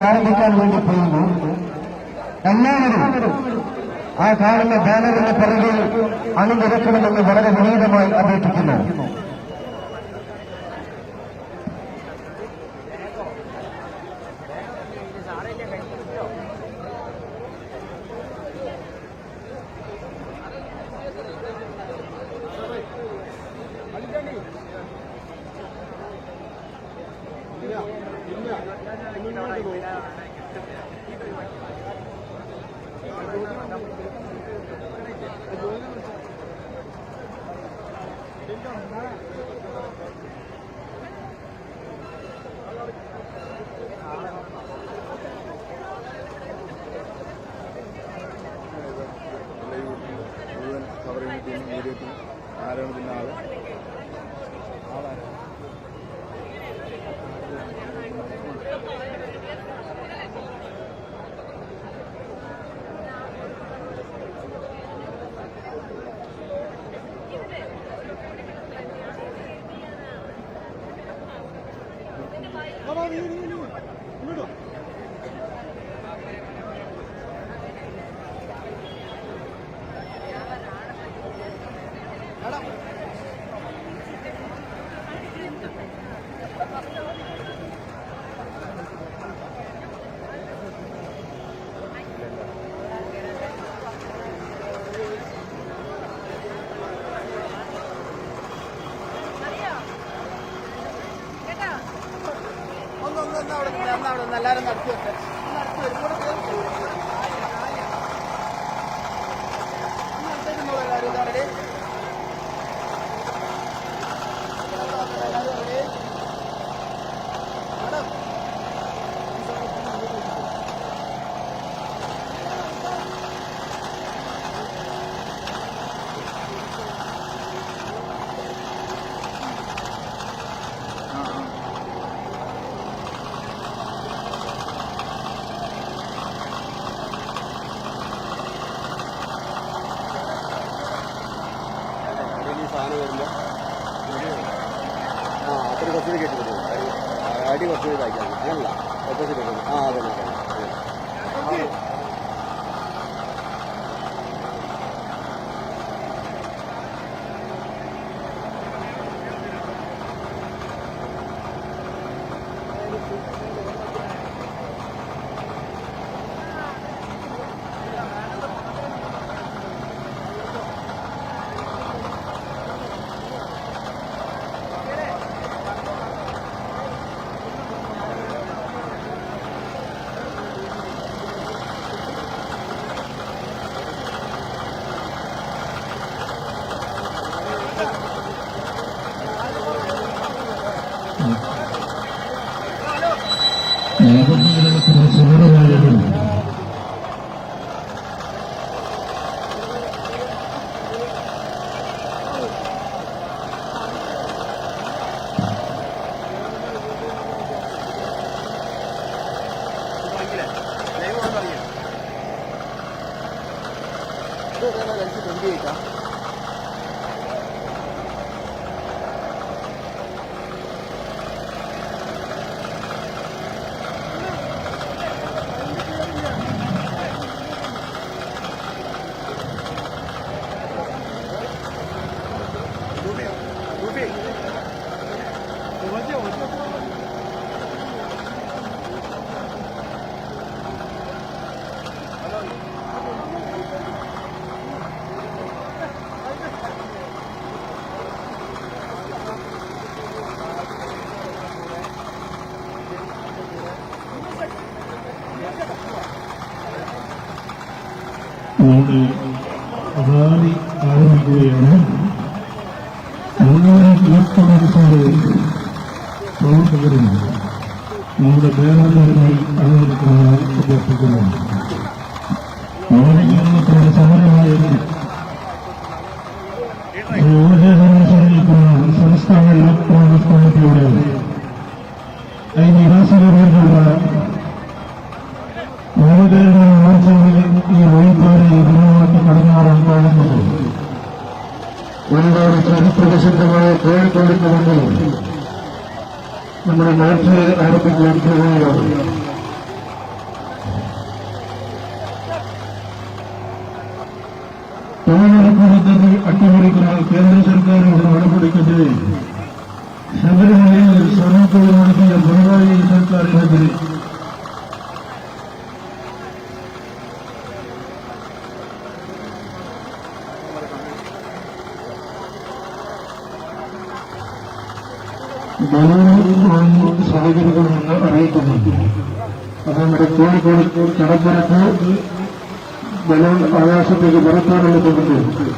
ആരംഭിക്കാൻ വേണ്ടി പോകുന്നു. എല്ലാവരും ആ കാണുന്ന ബാനറിന്റെ പിറകിൽ അണിനിരക്കണമെന്ന് വളരെ വിനീതമായി അപേക്ഷിക്കുന്നു. ആരാണ് പിന്നെ ആള് എല്ലാവരും നടത്തി വെക്കാം. സാധനം വരുമ്പോൾ അത്ര കുറച്ച് കേട്ടിട്ട് അടി കുറച്ച് ഇതാക്കിയാണ് അങ്ങനല്ല ഓപ്പോസിറ്റ് അതന്നെ നമ്മുടെ റാലി ആരംഭിക്കുകയാണ്. മുഴുവൻ ഇലക്ട്രോണിക്സിന്റെ പ്രവർത്തകരും നമ്മുടെ ബാനറുമായി അണിനിരക്കുന്നതായി അഭ്യർത്ഥിക്കുന്നു. കേരളത്തിന്റെ സമരമായിരുന്നു യുവജനസംഘടിക്കുന്ന സംസ്ഥാന ഇലക്ട്രോണിക്സ് കമ്മിറ്റിയുടെ ഐതിഹാസികമായിട്ടുള്ള ഈ വഴിപാട് ഇതിനോട്ട് കടന്നാറാൻ കാണുന്നത് ഒരുപാട് ചരിത്രപ്രസിദ്ധമായ കോഴിക്കോടിന് മുന്നിൽ നമ്മുടെ മോർച്ചയെ ആരംഭിക്കാൻ പോവുകയാണ്. അട്ടിമറിക്കുന്ന കേന്ദ്ര സർക്കാരിന്റെ നടപടിക്കെതിരെ ശബരിമലയിൽ സ്വർണ്ണക്കൊള്ളി നടത്തിയ പിണറായി സർക്കാരിനെതിരെ ബലൂണുമായി സഹകരിക്കണമെന്ന് അറിയിക്കുന്നുണ്ട്. അത് നമ്മുടെ കോഴിക്കോട് കടപ്പുറത്ത് ബലൂൺ ആകാശത്തേക്ക് പുറത്താനുള്ള തുടങ്ങുന്നു.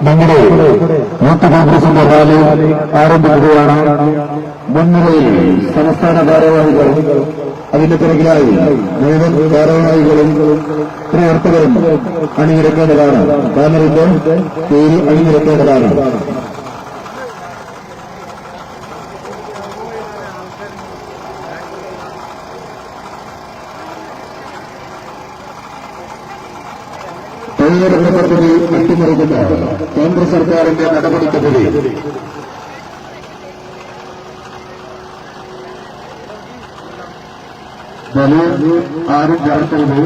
നമ്മുടെ യൂത്ത് കോൺഗ്രസിന്റെ റാലി ആരംഭിക്കുകയാണ്. മുൻനിരയിൽ സംസ്ഥാന ഭാരവാഹികൾ, അതിന്റെ പിറകിലായി മുഴുവൻ ഭാരവാഹികളും പ്രവർത്തകരും അണിനിരക്കേണ്ടതാണ്. ബാനറിന്റെ പേര് അണിനിരക്കേണ്ടതാണ്. തൊഴിലുറപ്പ് പദ്ധതി അട്ടിമറിക്കുന്ന കേന്ദ്ര സർക്കാരിന്റെ നടപടിക്കെതിരെ ബലൂൺ ആരും ചേർക്കരുത്.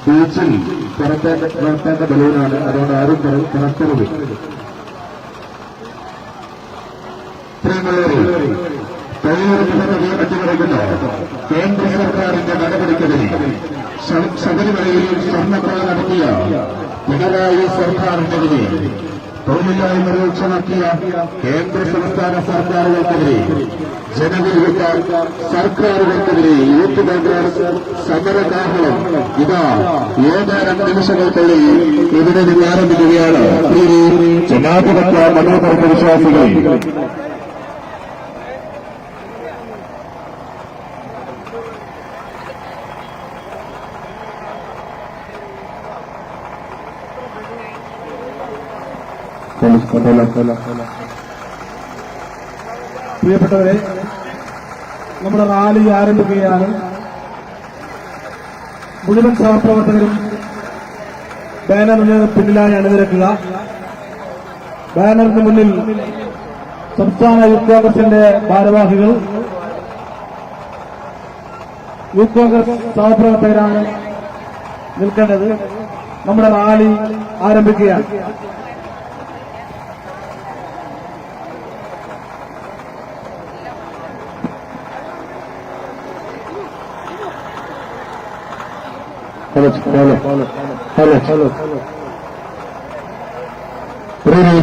ബീച്ചിൽ പുറത്തേണ്ട ബലൂണാണ്, അതുകൊണ്ട് ആരും പുറത്തരുത്. തൊഴിലുറപ്പ് പദ്ധതി അട്ടിമറിക്കുന്ന കേന്ദ്ര സർക്കാരിന്റെ നടപടിക്കെതിരെ ശബരിമലയിൽ സ്വർണ്ണക്കൊള്ള നടത്തിയ പിണറായി സർക്കാരിനെതിരെ തൊഴിലില്ലായ്മ രൂക്ഷമാക്കിയ കേന്ദ്ര സംസ്ഥാന സർക്കാരുകൾക്കെതിരെ ജനവിരുദ്ധ സർക്കാരുകൾക്കെതിരെ യൂത്ത് കോൺഗ്രസ് സമരകാഹളം ഇതാ ഏതാനും നിമിഷങ്ങൾക്കുള്ളിൽ ഇവിടെ നിന്ന് ആരംഭിക്കുകയാണ്. ജനാധിപത്യ മതേതര വിശ്വാസികൾ പ്രിയപ്പെട്ടവരെ, നമ്മുടെ റാലി ആരംഭിക്കുകയാണ്. മുഴുവൻ സഹപ്രവർത്തകരും ബാനറിന് പിന്നിലായി അണിനിരക്കുക. ബാനറിന് മുന്നിൽ സംസ്ഥാന യൂത്ത് കോൺഗ്രസിന്റെ ഭാരവാഹികൾ, യൂത്ത് കോൺഗ്രസ് സഹപ്രവർത്തകരാണ് നിൽക്കേണ്ടത്. നമ്മുടെ റാലി ആരംഭിക്കുകയാണ്.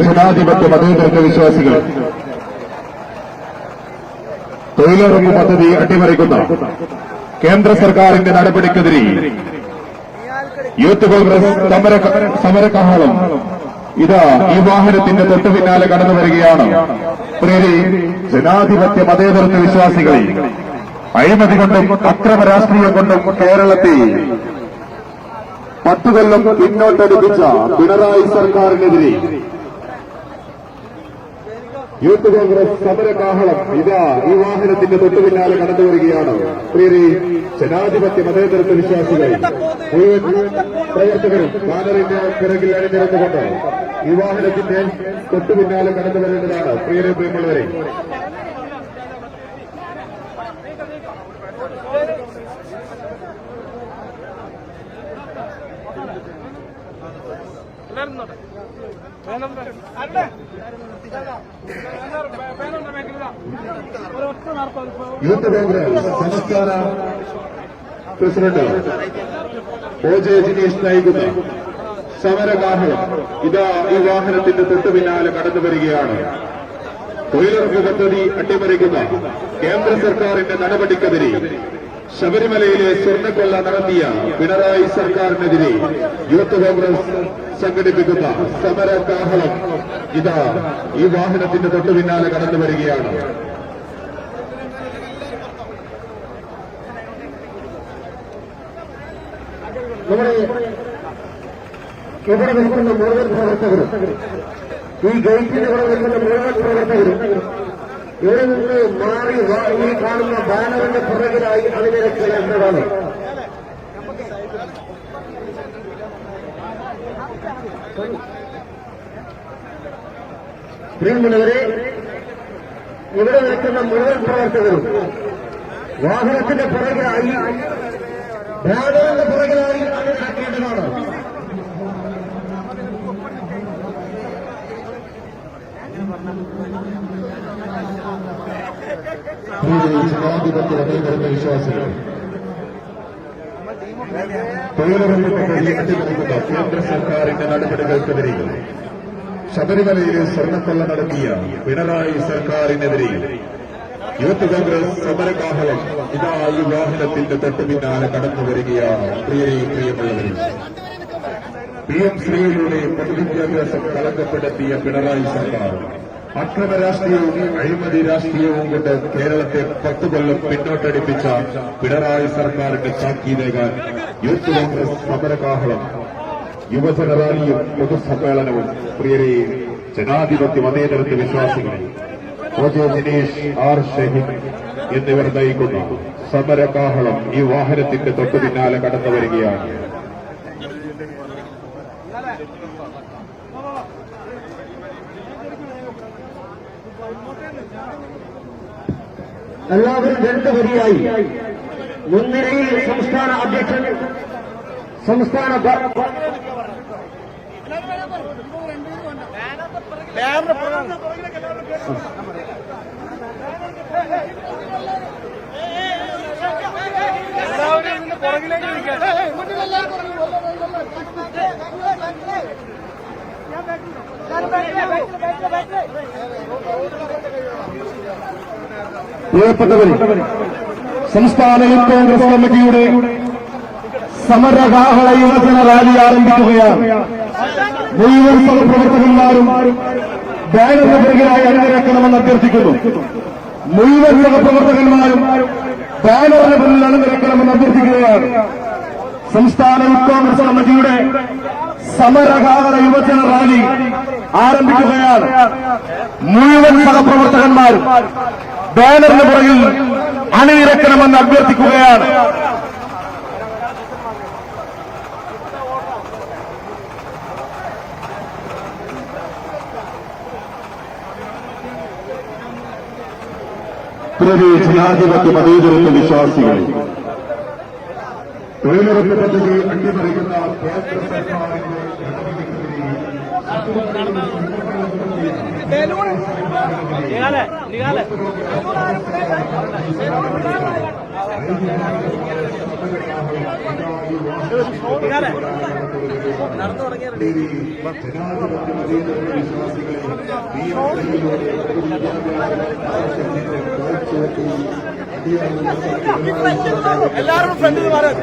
ജനാധിപത്യ മതേതര വിശ്വാസികൾ തൊഴിലുറപ്പ് പദ്ധതി അട്ടിമറിക്കുന്ന കേന്ദ്ര സർക്കാരിന്റെ നടപടിക്കെതിരെ യൂത്ത് കോൺഗ്രസ് സമരകാഹളം ഇതാ ഈ വാഹനത്തിന്റെ തൊട്ടു പിന്നാലെ കടന്നു വരികയാണ്. ജനാധിപത്യ മതേതര വിശ്വാസികളെ അഴിമതി കൊണ്ടും അക്രമ രാഷ്ട്രീയം കൊണ്ടും കേരളത്തെ 10 കൊല്ലം പിന്നോട്ടടിപ്പിച്ച പിണറായി സർക്കാരിനെതിരെ യൂത്ത് കോൺഗ്രസ് സമരകാഹളം ഇതാ ഈ വാഹനത്തിന്റെ തൊട്ടു പിന്നാലെ കടന്നു വരികയാണ്. പ്രിയരെ, ജനാധിപത്യ മതേതര വിശ്വാസികൾ മുഴുവൻ പ്രവർത്തകരും ബാനറിന്റെ പിറകിൽ അണിനിരന്നുകൊണ്ട് ഈ വാഹനത്തിന്റെ തൊട്ടു പിന്നാലെ കടന്നു വരേണ്ടതാണ്. പ്രിയരെ, പ്രിയമുള്ളവരെ, യൂത്ത് കോൺഗ്രസ് സംസ്ഥാന പ്രസിഡന്റ് OJ ജിനേഷ് നയിക്കുന്ന സമരകാഹളം ഇതാ ഈ വാഹനത്തിന്റെ തൊട്ടു പിന്നാലെ കടന്നു വരികയാണ്. തൊഴിലുറപ്പ് പദ്ധതി അട്ടിമറിക്കുന്ന കേന്ദ്ര സർക്കാരിന്റെ നടപടിക്കെതിരെ ശബരിമലയിലെ സ്വർണ്ണക്കൊള്ള നടത്തിയ പിണറായി സർക്കാരിനെതിരെ യൂത്ത് കോൺഗ്രസ് സംഘടിപ്പിക്കുന്ന സമരകാഹളം ഇതാ ഈ വാഹനത്തിന്റെ തൊട്ടു പിന്നാലെ കടന്നു വരികയാണ്. ഇവിടെ നിൽക്കുന്ന മുഴുവൻ പ്രവർത്തകരും ഈ ഗേറ്റിന് ഇവിടെ നിൽക്കുന്ന മുഴുവൻ പ്രവർത്തകരും ഇവിടെ നിന്ന് മാറി ഈ കാണുന്ന ബാനറിന്റെ പുറകിലായി അണിനിരക്കുക എന്നതാണ്. പ്രിയമുള്ളവരെ, ഇവിടെ നിൽക്കുന്ന മുഴുവൻ പ്രവർത്തകരും വാഹനത്തിന്റെ പുറകിലായി ബാനറിന്റെ പുറകിലായി അണിനിരക്കേണ്ടതാണ്. ജനാധിപത്യ മതേതരത്വ വിശ്വാസികൾ തൊഴിലുറപ്പ് പദ്ധതി അട്ടിമറിക്കുന്ന കേന്ദ്ര സർക്കാരിന്റെ നടപടികൾക്കെതിരെ ശബരിമലയിലെ സ്വർണ്ണക്കൊള്ള നടത്തിയ പിണറായി സർക്കാരിനെതിരെ യൂത്ത് കോൺഗ്രസ് സമരകാഹളം ഇതാ ഈ വാഹനത്തിന്റെ തൊട്ടു പിന്നാലെ കടന്നു വരികയാണ്. പ്രിയമുള്ളവരും, PM ശ്രീയിലൂടെ പൊതുവിദ്യാഭ്യാസം കളങ്കപ്പെടുത്തിയ പിണറായി സർക്കാർ അക്രമ രാഷ്ട്രീയവും അഴിമതി രാഷ്ട്രീയവും കൊണ്ട് കേരളത്തെ 10 കൊല്ലം പിന്നോട്ടടിപ്പിച്ച പിണറായി സർക്കാരിന്റെ താക്കീതേകാൻ യൂത്ത് കോൺഗ്രസ് സമരകാഹളം യുവജന റാലിയും പൊതുസമ്മേളനവും പ്രിയരെ ജനാധിപത്യ മതേതരത്വ വിശ്വാസികളെ OJ ദിനേശ്, R ഷഹീദ് എന്നിവർ നയിക്കുന്ന സമരകാഹളം ഈ വാഹനത്തിന്റെ തൊട്ടു പിന്നാലെ കടന്നു വരികയാണ്. എല്ലാവരും രണ്ട് വരിയായി മുൻനിരയിൽ സംസ്ഥാന അധ്യക്ഷൻ, സംസ്ഥാന പ്രിയപ്പെട്ടവരെ, സംസ്ഥാന യൂത്ത് കോൺഗ്രസ് കമ്മിറ്റിയുടെ സമരകാഹള യുവജന റാലി ആരംഭിക്കുകയാണ്. മുഴുവൻ സഹപ്രവർത്തകന്മാരും ബാനറിന് പിറകിലായി അണിനിരക്കണമെന്ന് അഭ്യർത്ഥിക്കുന്നു. മുഴുവൻ സഹപ്രവർത്തകന്മാരും ബാനറിന് പിന്നിൽ അണിനിരക്കണമെന്ന് അഭ്യർത്ഥിക്കുകയാണ്. സംസ്ഥാന യൂത്ത് കോൺഗ്രസ് കമ്മിറ്റിയുടെ സമരകാഹള യുവജന റാലി ആരംഭിക്കുകയാണ്. മുഴുവൻ സഹപ്രവർത്തകന്മാരും ബാനറിന് പുറകിൽ അണിനിരക്കണമെന്ന് അഭ്യർത്ഥിക്കുകയാണ്. ജനാധിപത്യ മതേതരത്വ വിശ്വാസികൾ തൊഴിലുറപ്പ് പദ്ധതി അട്ടിമറിക്കുന്ന കേന്ദ്ര സർക്കാരിന്റെ എല്ലാവരും ഫ്രണ്ടിൽ മാറാൻ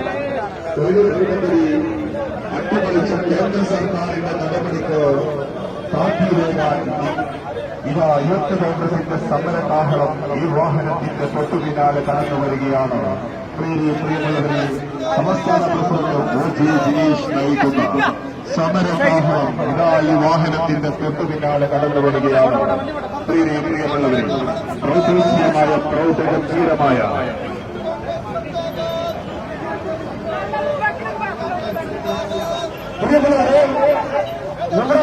തൊഴിലുറപ്പ് പദ്ധതി അട്ടിമറിച്ച കേന്ദ്ര സർക്കാരിന്റെ നടപടിക്ക് താക്കീതേകാൻ ഇതാ യൂത്ത് കോൺഗ്രസിന്റെ സമരകാഹളം ഈ വാഹനത്തിന്റെ തൊട്ടു പിന്നാലെ കടന്നു വരികയാണ്. പ്രിയമുള്ളവരെ, സംസ്ഥാന പ്രസിഡന്റ് OJ ദിനേശ് നയിക്കുന്ന സമരകാഹളം ഇതാ ഈ വാഹനത്തിന്റെ തൊട്ടു പിന്നാലെ കടന്നു വരികയാണ്. പ്രിയമുള്ളവരെ, പ്രൗഢോജ്യമായ പ്രൗഢഗംഭീരമായ നമ്മുടെ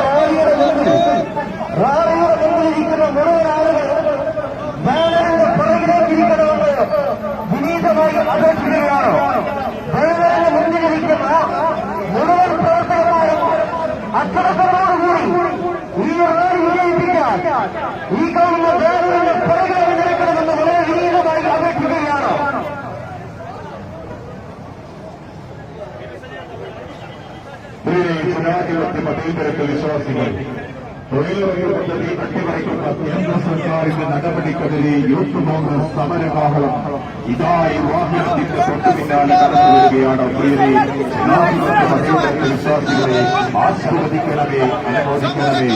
റാലിയുടെ മുമ്പിലിരിക്കുന്ന മുഴുവൻ ആളുകൾ ബാനറിന്റെ പുറകിലേക്കിരിക്കണമെന്ന് വിനീതമായി അപേക്ഷിക്കുകയാണ്. ബാനറിന്റെ മുന്നിലിരിക്കുന്ന മുഴുവൻ പ്രവർത്തകന്മാരും അച്ചടക്കത്തോടുകൂടി ഈ ഈ കാണുന്ന ബാനറിന്റെ പുറകെ നിൽക്കണമെന്ന് വളരെ വിനീതമായി അപേക്ഷിക്കുകയാണ്. ജനാധിപത്യ മതേതരത്വ വിശ്വാസികൾ തൊഴിലുറപ്പ് പദ്ധതി അട്ടിമറിക്കുന്ന കേന്ദ്ര സർക്കാരിന്റെ നടപടിക്കെതിരെ യൂത്ത് കോൺഗ്രസ് സമരകാഹളം ഇതാ ഈ വാഹനത്തിന്റെ തൊട്ടു പിന്നാലെ കടന്നു വരികയാണ്. പ്രിയരെ, ജനാധിപത്യ മതേതരത്വ വിശ്വാസികളെ ആശീർവദിക്കണമേ, അനുമോദിക്കണമേ.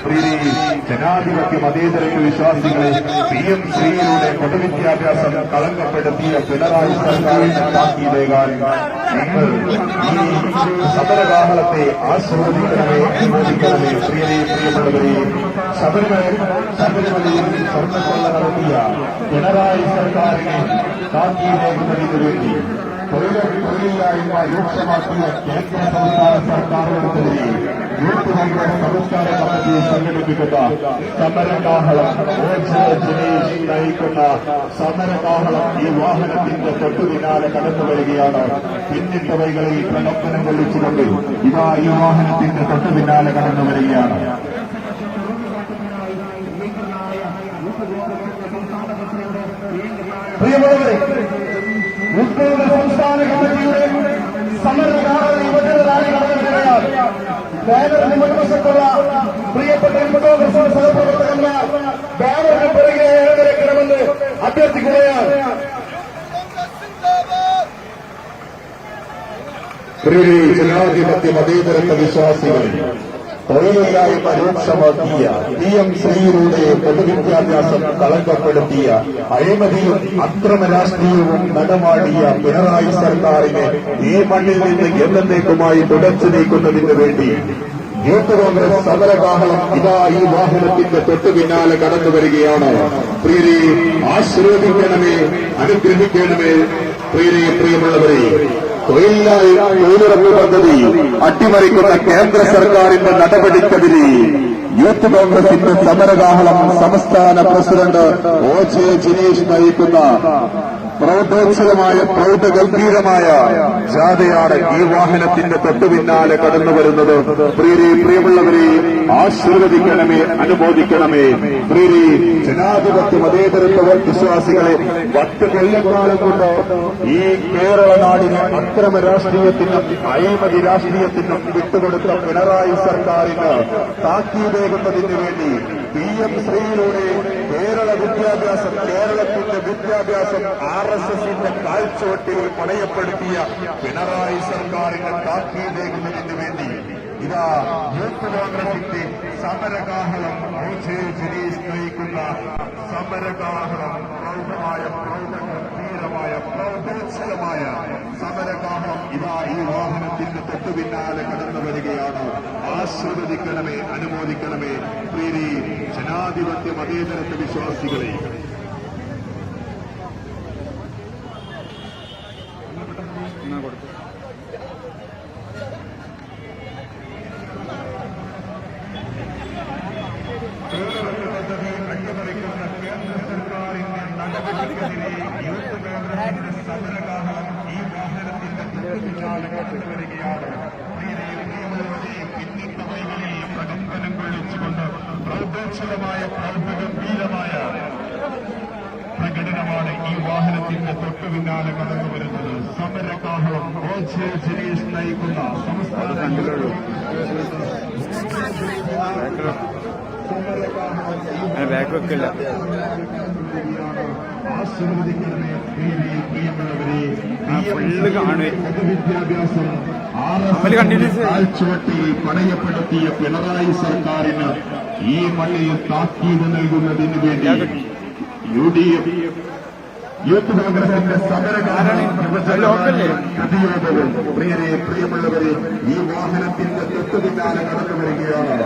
പ്രിയരെ, ജനാധിപത്യ മതേതരത്വ വിശ്വാസികളെ PM ശ്രീയിലൂടെ പൊതുവിദ്യാഭ്യാസം കളങ്കപ്പെടുത്തിയ പിണറായി സർക്കാരിന്റെ താക്കീതേകാൻ നിങ്ങൾ ഈ സമരകാഹളത്തെ ആശീർവദിക്കണമേ, അനുമോദിക്കണമേ. പ്രിയരെ, പ്രിയമുള്ളവരെ, ശബരിമലയിൽ സ്വർണ്ണക്കൊള്ള നടത്തിയ പിണറായി സർക്കാരിനെ താക്കീതേകുന്നതിനു വേണ്ടി തൊഴിലില്ലായ്മ രൂക്ഷമാക്കിയ കേന്ദ്ര സംസ്ഥാന സർക്കാരുകൾക്കെതിരെ യൂത്ത് കോൺഗ്രസ് സംസ്ഥാന കമ്മിറ്റി സംഘടിപ്പിക്കുന്ന സമരകാഹളം ജനേഷ് നയിക്കുന്ന സമരകാഹളം ഈ വാഹനത്തിന്റെ തൊട്ടു പിന്നാലെ കടന്നു വരികയാണ്. പിന്നിട്ടവൈകളിൽ പ്രകമ്പനം കൊള്ളിച്ചുകൊണ്ട് ഇതാ ഈ വാഹനത്തിന്റെ തൊട്ടു പിന്നാലെ കടന്നു വരികയാണ്. പ്രിയമുള്ളവരെ, ഉദ്യോഗ സംസ്ഥാന കമ്മിറ്റിയുടെ സമരകാല യുവജനറാലി നടന്നിരിക്കുകയാണ്. ബാനറിന് മുൻവശത്തുള്ള പ്രിയപ്പെട്ട ഉദ്യോഗ സഹപ്രവർത്തകന്മാർ ബാനറിന് പിറകെ എഴുന്നേൽക്കണമെന്ന് അഭ്യർത്ഥിക്കുകയാണ്. ജനാധിപത്യ മതേതരത്വ വിശ്വാസികൾ തൊഴിലില്ലായ്മ രൂക്ഷമാക്കിയ PM ശ്രീയിലൂടെ പൊതുവിദ്യാഭ്യാസം കളങ്കപ്പെടുത്തിയ അഴിമതിയും അക്രമ രാഷ്ട്രീയവും നടമാടിയ പിണറായി സർക്കാരിനെ ഈ മണ്ണിൽ നിന്ന് എന്നേക്കുമായി തുടച്ചു നീക്കുന്നതിന് വേണ്ടി യൂത്ത് കോൺഗ്രസ് സമരകാഹളം ഇതാ ഈ വാഹനത്തിന്റെ തൊട്ടു പിന്നാലെ കടന്നു വരികയാണ്. പ്രിയരെ, ആശീർവദിക്കണമേ, അനുഗ്രഹിക്കണമേ. പ്രിയരെ, പ്രിയമുള്ളവരെ, തൊഴിലുറപ്പ് പദ്ധതി അട്ടിമറിക്കുന്ന കേന്ദ്ര സർക്കാരിന്റെ നടപടിക്കെതിരെ യൂത്ത് കോൺഗ്രസിന്റെ സമരകാഹളം സംസ്ഥാന പ്രസിഡന്റ് OJ ജിനേഷ് നയിക്കുന്ന പ്രൗഢോത്സവമായ പ്രൗഢഗംഭീരമായ ജാഥയാണ് ഈ വാഹനത്തിന്റെ തൊട്ടു പിന്നാലെ കടന്നു വരുന്നത്. പ്രിയരെ, പ്രിയമുള്ളവരെ, ആശീർവദിക്കണമേ, അനുമോദിക്കണമേ. പ്രിയരെ, ജനാധിപത്യ മതേതരത്വ വിശ്വാസികളെ 10 കൊല്ലക്കാലം കൊണ്ട് ഈ കേരള നാടിനെ അക്രമ രാഷ്ട്രീയത്തിനും അഴിമതി രാഷ്ട്രീയത്തിനും വിട്ടുകൊടുത്ത പിണറായി സർക്കാരിന് താക്കീതേകുന്നതിന് വേണ്ടി PM ശ്രീയിലൂടെ കേരളത്തിന്റെ വിദ്യാഭ്യാസം RSSന്റെ കാൽച്ചുവട്ടിൽ പണയപ്പെടുത്തിയ പിണറായി സർക്കാരിന് താക്കീതേകുന്നതിന് വേണ്ടി ഇതാ യൂത്ത് കോൺഗ്രസിന്റെ സമരകാഹളം OJ ജിനേഷ് നയിക്കുന്ന സമരകാഹളം പ്രൗഢഗംഭീരമായ പ്രൗഢോത്സവമായ സമരകാഹളം ഇതാ ഈ വാഹനത്തിന്റെ തൊട്ടു പിന്നാലെ കടന്നു വരികയാണ്. ആശീർവദിക്കണമേ, അനുമോദിക്കണമേ. പ്രിയരെ, ജനാധിപത്യ മതേതരത്വ വിശ്വാസികളെ അട്ടിമറിക്കുന്ന കേന്ദ്ര സർക്കാരിന്റെ നടപടിക്കെതിരെ യൂത്ത് കോൺഗ്രസിന്റെ സമരകാഹളം ഈ വാഹനത്തിന്റെ തൊട്ടു പിന്നാലെ കടന്നു വരികയാണ്. പിന്നിട്ടവൈകളിൽ പ്രകമ്പനം കൊള്ളിച്ചുകൊണ്ട് പ്രൗഢോത്സവമായ പ്രൗഢഗംഭീരമായ പ്രകടനമാണ് ഈ വാഹനത്തിന്റെ തൊട്ടു പിന്നാലെ കടന്നു വരുന്നത്. സമരകാഹളം OJ ജിനേഷ് നയിക്കുന്ന സംസ്ഥാന ബാക്ക് വെക്കില്ല. ആശീർവദിക്കണമേ, പ്രിയമുള്ളവരെ. ഫുള്ള് കാണുവേ. പൊതുവിദ്യാഭ്യാസം ചുവട്ടി പണയപ്പെടുത്തിയ പിണറായി സർക്കാരിന് ഈ മണ്ണിൽ താക്കീത് നൽകുന്നതിന് വേണ്ടി UDF യൂത്ത് കോൺഗ്രസിന്റെ സമരകാലവും പ്രിയരെ, പ്രിയമുള്ളവരെ, ഈ വാഹനത്തിന്റെ തൊട്ടു പിന്നാലെ കടന്നു വരികയാണ്.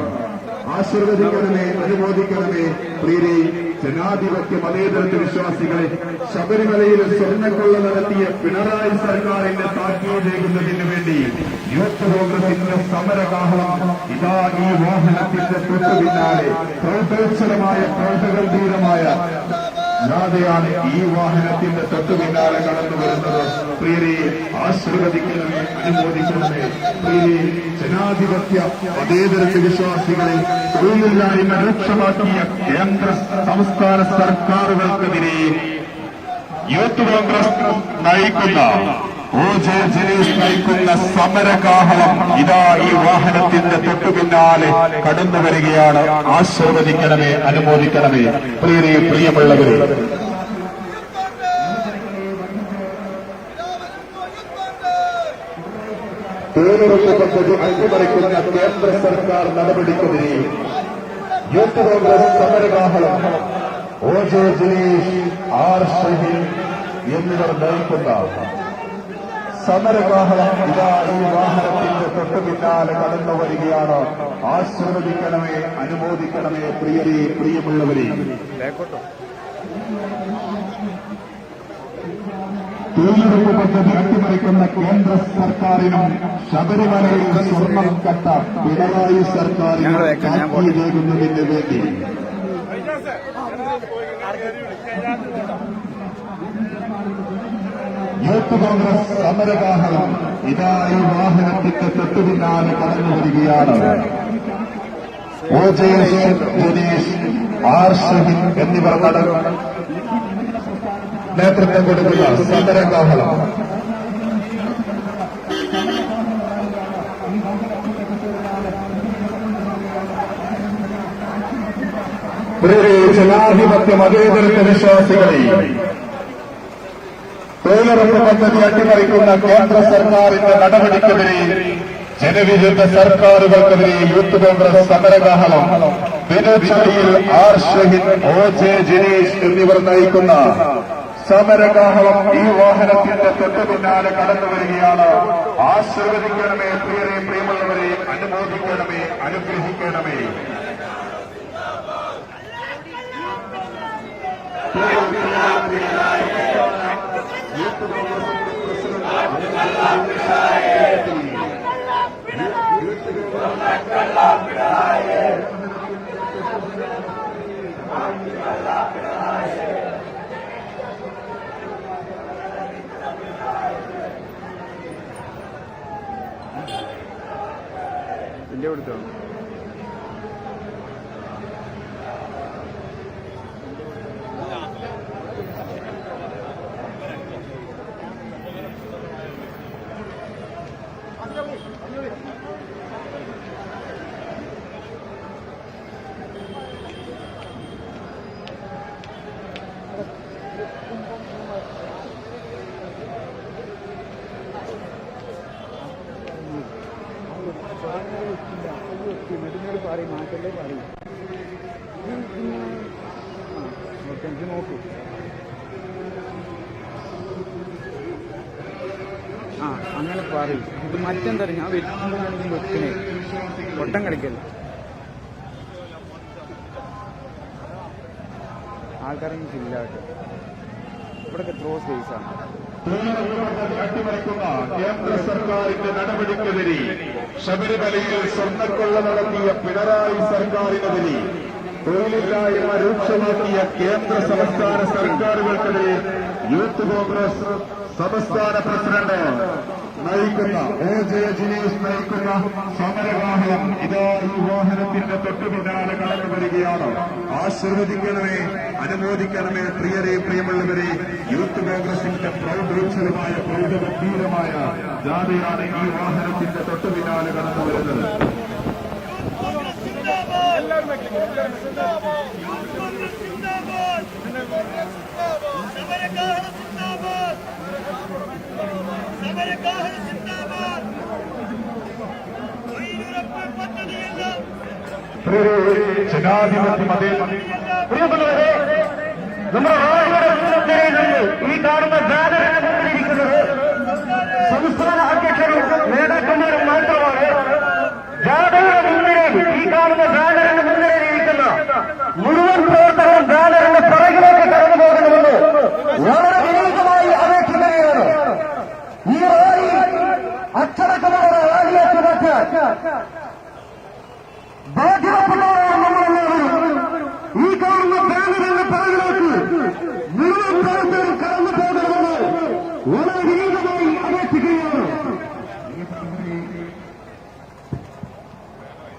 ആശീർവദിക്കണമേ, അനുമോദിക്കണമേ. പ്രിയരെ, ജനാധിപത്യ മതേതരത്വ വിശ്വാസികളെ, ശബരിമലയിൽ സ്വർണ്ണക്കൊള്ള നടത്തിയ പിണറായി സർക്കാരിന്റെ താക്കീതേകുന്നതിന് വേണ്ടി യൂത്ത് കോൺഗ്രസിന്റെ സമരകാഹളം ഇതാ ഈ വാഹനത്തിന്റെ തൊട്ടു പിന്നാലെ പ്രൗഢോത്സവമായ പ്രൗഢഗംഭീരമായ ജാഥയാണ് ഈ വാഹനത്തിന്റെ തൊട്ടു പിന്നാലെ കടന്നു വരുന്നത്. പ്രിയരെ, ആശീർവദിക്കണമേ, അനുമോദിക്കണമേ. പ്രിയരെ, ജനാധിപത്യ മതേതരത്വ വിശ്വാസികളെ തൊഴിലില്ലായ്മ രൂക്ഷമാക്കിയ കേന്ദ്ര സംസ്ഥാന സർക്കാരുകൾക്കെതിരെ യൂത്ത് കോൺഗ്രസ് നയിക്കുന്ന OJ ജനീഷ് നയിക്കുന്ന സമരകാഹളം ഇതാ ഈ വാഹനത്തിന്റെ തൊട്ടു പിന്നാലെ കടന്നു വരികയാണ്. ആശീർവദിക്കണമേ, അനുമോദിക്കണമേ. പ്രിയരെ, പ്രിയമുള്ളവരെ, തൊഴിലുറപ്പ് പദ്ധതി അട്ടിമറിക്കുന്ന കേന്ദ്ര സർക്കാർ നടപടിക്കെതിരെ യൂത്ത് കോൺഗ്രസ് സമരകാഹളം OJ ജനീഷ്, R ഷഹീൻ എന്നിവർ നയിക്കുന്ന സമരകാഹളം ഇതാ ഈ വാഹനത്തിന്റെ തൊട്ടു പിന്നാലെ കടന്നു വരികയാണ്. ആശീർവദിക്കണമേ, അനുമോദിക്കണമേ. പ്രിയരെ, പ്രിയമുള്ളവരെ, തൊഴിലുറപ്പ് പദ്ധതി അട്ടിമറിക്കുന്ന കേന്ദ്ര സർക്കാരിനും ശബരിമലയിൽ സ്വർണം കട്ട പിണറായി സർക്കാരിനും കാത്തിയേകുന്നതിന് വേണ്ടി യൂത്ത് കോൺഗ്രസ് സമരകാഹളം ഇതാ ഈ വാഹനത്തിന്റെ തൊട്ടു പിന്നാലെ കടന്നു വരികയാണ്. OJ ജനീഷ്, R ഷഹീൻ എന്നിവർ നേതൃത്വം കൊടുക്കുന്ന സമരകാഹളം ജനാധിപത്യ മതേതരത്വ വിശ്വാസികളെ തൊഴിലുറപ്പ് പദ്ധതി അട്ടിമറിക്കുന്ന കേന്ദ്ര സർക്കാരിന്റെ നടപടിക്കെതിരെ ജനവിരുദ്ധ സർക്കാരുകൾക്കെതിരെ യൂത്ത് കോൺഗ്രസ് സമരകാഹളം വിനോദ് ചടിയിൽ, R ഷഹീൻ, OJ ജനീഷ് എന്നിവർ നയിക്കുന്ന സമരകാഹളം ഈ വാഹനത്തിന്റെ തൊട്ടു പിന്നാലെ കടന്നു വരികയാണ്. ആശീർവദിക്കണമേ, പ്രിയരെ, പ്രിയമുള്ളവരെ, അനുമോദിക്കണമേ, അനുഗ്രഹിക്കണമേ. ഇന്ത്യ കൊടുത്തോ? മാറ്റല്ലേ പറയും. എനിക്ക് നോക്കൂ. ആ അങ്ങനെ പറയും. ഇത് മറ്റെന്താ ഞാൻ വെക്കുമ്പോഴാണെങ്കിൽ വെക്കണേ ഒട്ടം കളിക്കല്ലേ. ആൾക്കാരൊന്നും ഇല്ലാട്ട് ഇവിടെ എത്രയോ സ്പേസാണ്. അട്ടിമറിക്കുന്ന കേന്ദ്ര സർക്കാരിന്റെ നടപടിക്കെതിരെ ശബരിമലയിൽ സ്വർണ്ണക്കൊള്ള നടത്തിയ പിണറായി സർക്കാരിനെതിരെ തൊഴിലില്ലായ്മ രൂക്ഷമാക്കിയ കേന്ദ്ര സംസ്ഥാന സർക്കാരുകൾക്കെതിരെ യൂത്ത് കോൺഗ്രസ് സംസ്ഥാന പ്രസിഡന്റ് നയിക്കുന്ന OJ ജനീഷ് നയിക്കുന്ന സമരകാഹളം ഇതാ ഈ വാഹനത്തിന്റെ തൊട്ടു പിന്നാലെ കടന്നു വരികയാണ്. ആശീർവദിക്കണമേ, അനുമോദിക്കണമേ. പ്രിയരെ, പ്രിയമുള്ളവരെ, യൂത്ത് കോൺഗ്രസിന്റെ പ്രൗഢോജ്വലമായ പ്രൗഢഗംഭീരമായ ജാഥയാണ് ഈ വാഹനത്തിന്റെ തൊട്ടു പിന്നാലെ കടന്നു വരുന്നത്. ജനാധിപത്യ പ്രിയപ്പെട്ടവരെ, നമ്മുടെ റാലിയുടെ മുൻനിരയിൽ നിന്ന് ഈ കാണുന്ന ബാനറിന് മുന്നിലിരിക്കുന്നത് സംസ്ഥാന അധ്യക്ഷരും നേതാക്കന്മാരും മാത്രമാണ്. ജാഥയുടെ മുൻനിരയിൽ ഈ കാണുന്ന ബാനറിന് മുൻനിരയിലിരിക്കുന്ന മുഴുവൻ പ്രവർത്തകരും ബാനറിന്റെ പിറകിലേക്ക് കടന്നു പോകണമെന്ന് വളരെ വിനീതമായി അപേക്ഷിക്കുകയാണ്. ഈ റാലി അച്ചടക്കമായ റാലിയാക്കി മാറ്റാൻ ബാധ്യതപ്പെട്ടവരാണ് നമ്മളെല്ലാവരും. ഈ കാണുന്ന ബാനറിന്റെ പിറകിലേക്ക് മുഴുവൻ പ്രവർത്തകരും കടന്നു പോകണമെന്ന് വളരെ വിനീതമായി അപേക്ഷിക്കുകയാണ്.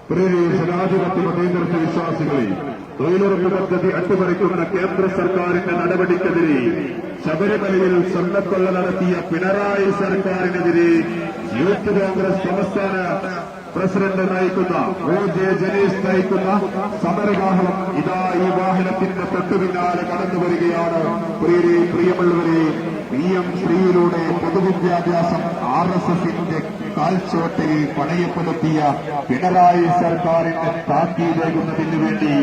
പ്രിയരെ ജനാധിപത്യ മതേതരത്വ വിശ്വാസികളെ, തൊഴിലുറപ്പ് പദ്ധതി അട്ടിമറിക്കുന്ന കേന്ദ്ര സർക്കാരിന്റെ നടപടിക്കെതിരെ ശബരിമലയിൽ സ്വർണ്ണക്കൊള്ള നടത്തിയ പിണറായി സർക്കാരിനെതിരെ യൂത്ത് കോൺഗ്രസ് സംസ്ഥാന പ്രസിഡന്റ് നയിക്കുന്ന OJ ജനീഷ് നയിക്കുന്ന സമരകാഹളം ഇതാ ഈ വാഹനത്തിന്റെ തൊട്ടുപിന്നാലെ കടന്നു വരികയാണ്. പ്രിയമുള്ളവരെ, PM ശ്രീയിലൂടെ പൊതുവിദ്യാഭ്യാസം RSSന്റെ കാൽച്ചുവട്ടിൽ പണയപ്പെടുത്തിയ പിണറായി സർക്കാരിന്റെ താക്കീതേകുന്നതിനു വേണ്ടി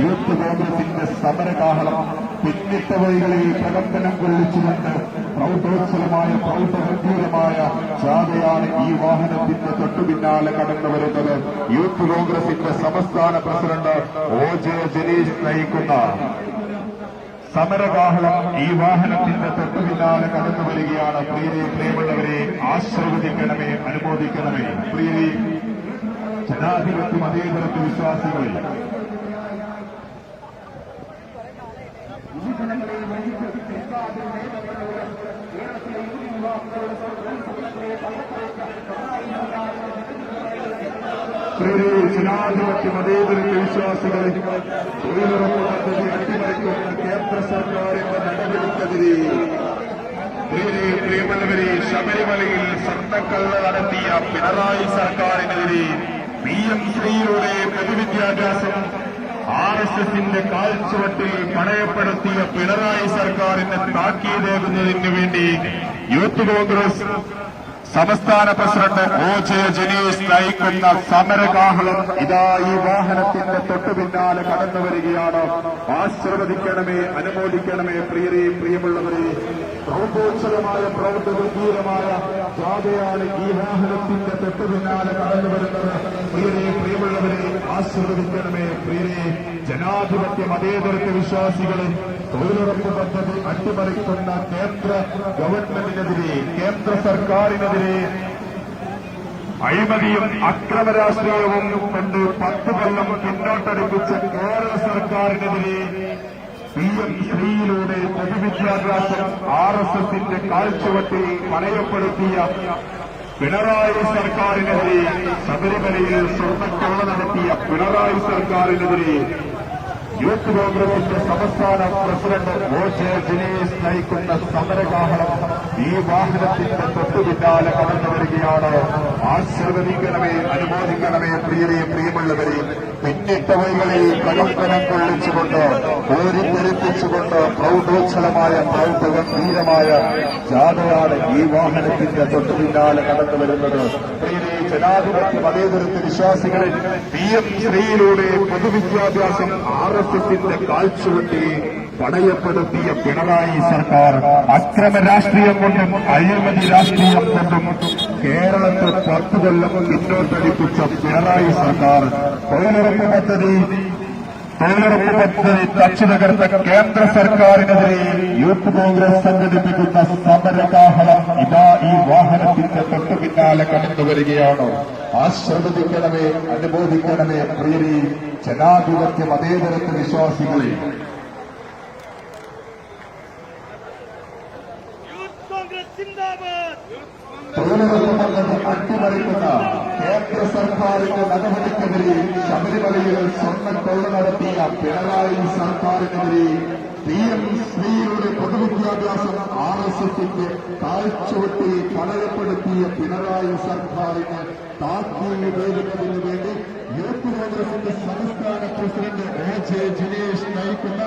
യൂത്ത് കോൺഗ്രസിന്റെ സമരകാഹളം പിന്നിട്ട വഴികളിൽ പ്രകമ്പനം കൊള്ളിച്ചുകൊണ്ട് പ്രൗഢോത്സവമായ പ്രൗഢഗംഭീരമായ ജാഥയാണ് ഈ വാഹനത്തിന്റെ തൊട്ടുപിന്നാലെ കടന്നു വരുന്നത്. യൂത്ത് കോൺഗ്രസിന്റെ സംസ്ഥാന പ്രസിഡന്റ് OJ ജനീഷ് നയിക്കുന്ന സമരകാഹളം ഈ വാഹനത്തിന്റെ തൊട്ടുപിന്നാലെ കടന്നു വരികയാണ്. പ്രിയമുള്ളവരെ, ആശീർവദിക്കണമേ, അനുമോദിക്കണമേ. പ്രിയരെ, ജനാധിപത്യ മതേതരത്വ വിശ്വാസികളെ, ജനാധിപത്യ മതേതരത്വ വിശ്വാസികളെ, തൊഴിലുറപ്പ് പദ്ധതി അട്ടിമറിക്കുന്ന കേന്ദ്ര സർക്കാരിന്റെ നടപടിക്കെതിരെ പ്രിയമുള്ളവരെ, ശബരിമലയിൽ സ്വർണ്ണക്കള്ള നടത്തിയ പിണറായി സർക്കാരിനെതിരെ PM ശ്രീയിലൂടെ പൊതുവിദ്യാഭ്യാസം RSSന്റെ കാൽച്ചുവട്ടിൽ പണയപ്പെടുത്തിയ പിണറായി സർക്കാരിന്റെ താക്കീതേകുന്നതിന് വേണ്ടി യൂത്ത് കോൺഗ്രസ് സംസ്ഥാന പ്രസിഡന്റ് OJ ജനീഷ് നയിക്കുന്ന സമരകാഹളം ഇതാ ഈ വാഹനത്തിന്റെ തൊട്ടുപിന്നാലെ കടന്നു വരികയാണ്. ആശീർവദിക്കണമേ, അനുമോദിക്കണമേ. പ്രിയമുള്ളവരെ, പ്രൗഢോത്സവമായ പ്രൗഢഗംഭീരമായ ജാഥയാണ് ഈ വാഹനത്തിന്റെ തൊട്ടുപിന്നാലെ കടന്നു വരുന്നത്. പ്രിയമുള്ളവരെ, ആശീർവദിക്കണമേ. ജനാധിപത്യ മതേതരത്വ വിശ്വാസികളെ, തൊഴിലുറപ്പ് പദ്ധതി അട്ടിമറിക്കുന്ന കേന്ദ്ര ഗവൺമെന്റിനെതിരെ, കേന്ദ്ര സർക്കാരിനെതിരെ അഴിമതിയും അക്രമരാഷ്ട്രീയവും കൊണ്ട് 10 കൊല്ലം പിന്നോട്ടടിപ്പിച്ച കേരള സർക്കാരിനെതിരെ PM ശ്രീയിലൂടെ പൊതുവിദ്യാഭ്യാസം RSSന്റെ കാൽച്ചുവട്ടിൽ പണയപ്പെടുത്തിയ പിണറായി സർക്കാരിനെതിരെ, ശബരിമലയിൽ സ്വർണ്ണക്കൊള്ള നടത്തിയ പിണറായി സർക്കാരിനെതിരെ യൂത്ത് കോൺഗ്രസിന്റെ സംസ്ഥാന പ്രസിഡന്റ് OJ ജനീഷ് നയിക്കുന്ന സമരകാഹളം ഈ വാഹനത്തിന്റെ തൊട്ടുപിന്നാലെ കടന്നു വരികയാണ്. ആശീർവദിക്കണമേ, അനുമോദിക്കണമേ. പ്രിയമുള്ളവരെ, പിന്നിട്ട വഴികളിൽ പ്രകമ്പനം കൊള്ളിച്ചുകൊണ്ട്, കോരിത്തെരിപ്പിച്ചുകൊണ്ട് പ്രൗഢോത്സവമായ പ്രൗഢഗംഭീരമായ ജാഥയാണ് ഈ വാഹനത്തിന്റെ തൊട്ടുപിന്നാലെ കടന്നു വരുന്നത്. ജനാധിപത്യ മതേതരത്വ വിശ്വാസികളെ, PM ശ്രീയിലൂടെ പൊതുവിദ്യാഭ്യാസം RSSന്റെ കാൽച്ചുവട്ടി പണയപ്പെടുത്തിയ പിണറായി സർക്കാർ അക്രമ രാഷ്ട്രീയം കൊണ്ടും അഴിമതി രാഷ്ട്രീയം കൊണ്ടും കേരളത്തെ 10 കൊല്ലം പിന്നോട്ടടിപ്പിച്ച പിണറായി സർക്കാർ തൊഴിലുറപ്പ് പദ്ധതി തച്ചു തകർത്ത കേന്ദ്ര സർക്കാരിനെതിരെ യൂത്ത് കോൺഗ്രസ് സംഘടിപ്പിക്കുന്ന സമരകാഹളം ഇതാ ഈ വാഹനത്തിന്റെ തൊട്ടുപിന്നാലെ കടന്നു വരികയാണ്. ആശീർവദിക്കണമേ, അനുമോദിക്കണമേ. പ്രിയരെ, ജനാധിപത്യ മതേതരത്വ വിശ്വാസികളെ, തൊഴിലുറപ്പ് പദ്ധതി അട്ടിമറിക്കുന്ന കേന്ദ്ര സർക്കാരിന്റെ നടപടിക്കെതിരെ ശബരിമലയിൽ സ്വർണ്ണക്കൊള്ള നടത്തിയ പിണറായി സർക്കാരിനെതിരെ PM ശ്രീയുടെ പൊതുവിദ്യാഭ്യാസം RSSന്റെ കാൽച്ചുവട്ടിൽ പണയപ്പെടുത്തിയ പിണറായി സർക്കാരിന് താക്കീതേകുന്നതിനു വേണ്ടി യൂത്ത് കോൺഗ്രസിന്റെ സംസ്ഥാന പ്രസിഡന്റ് OJ ജനീഷ് നയിക്കുന്ന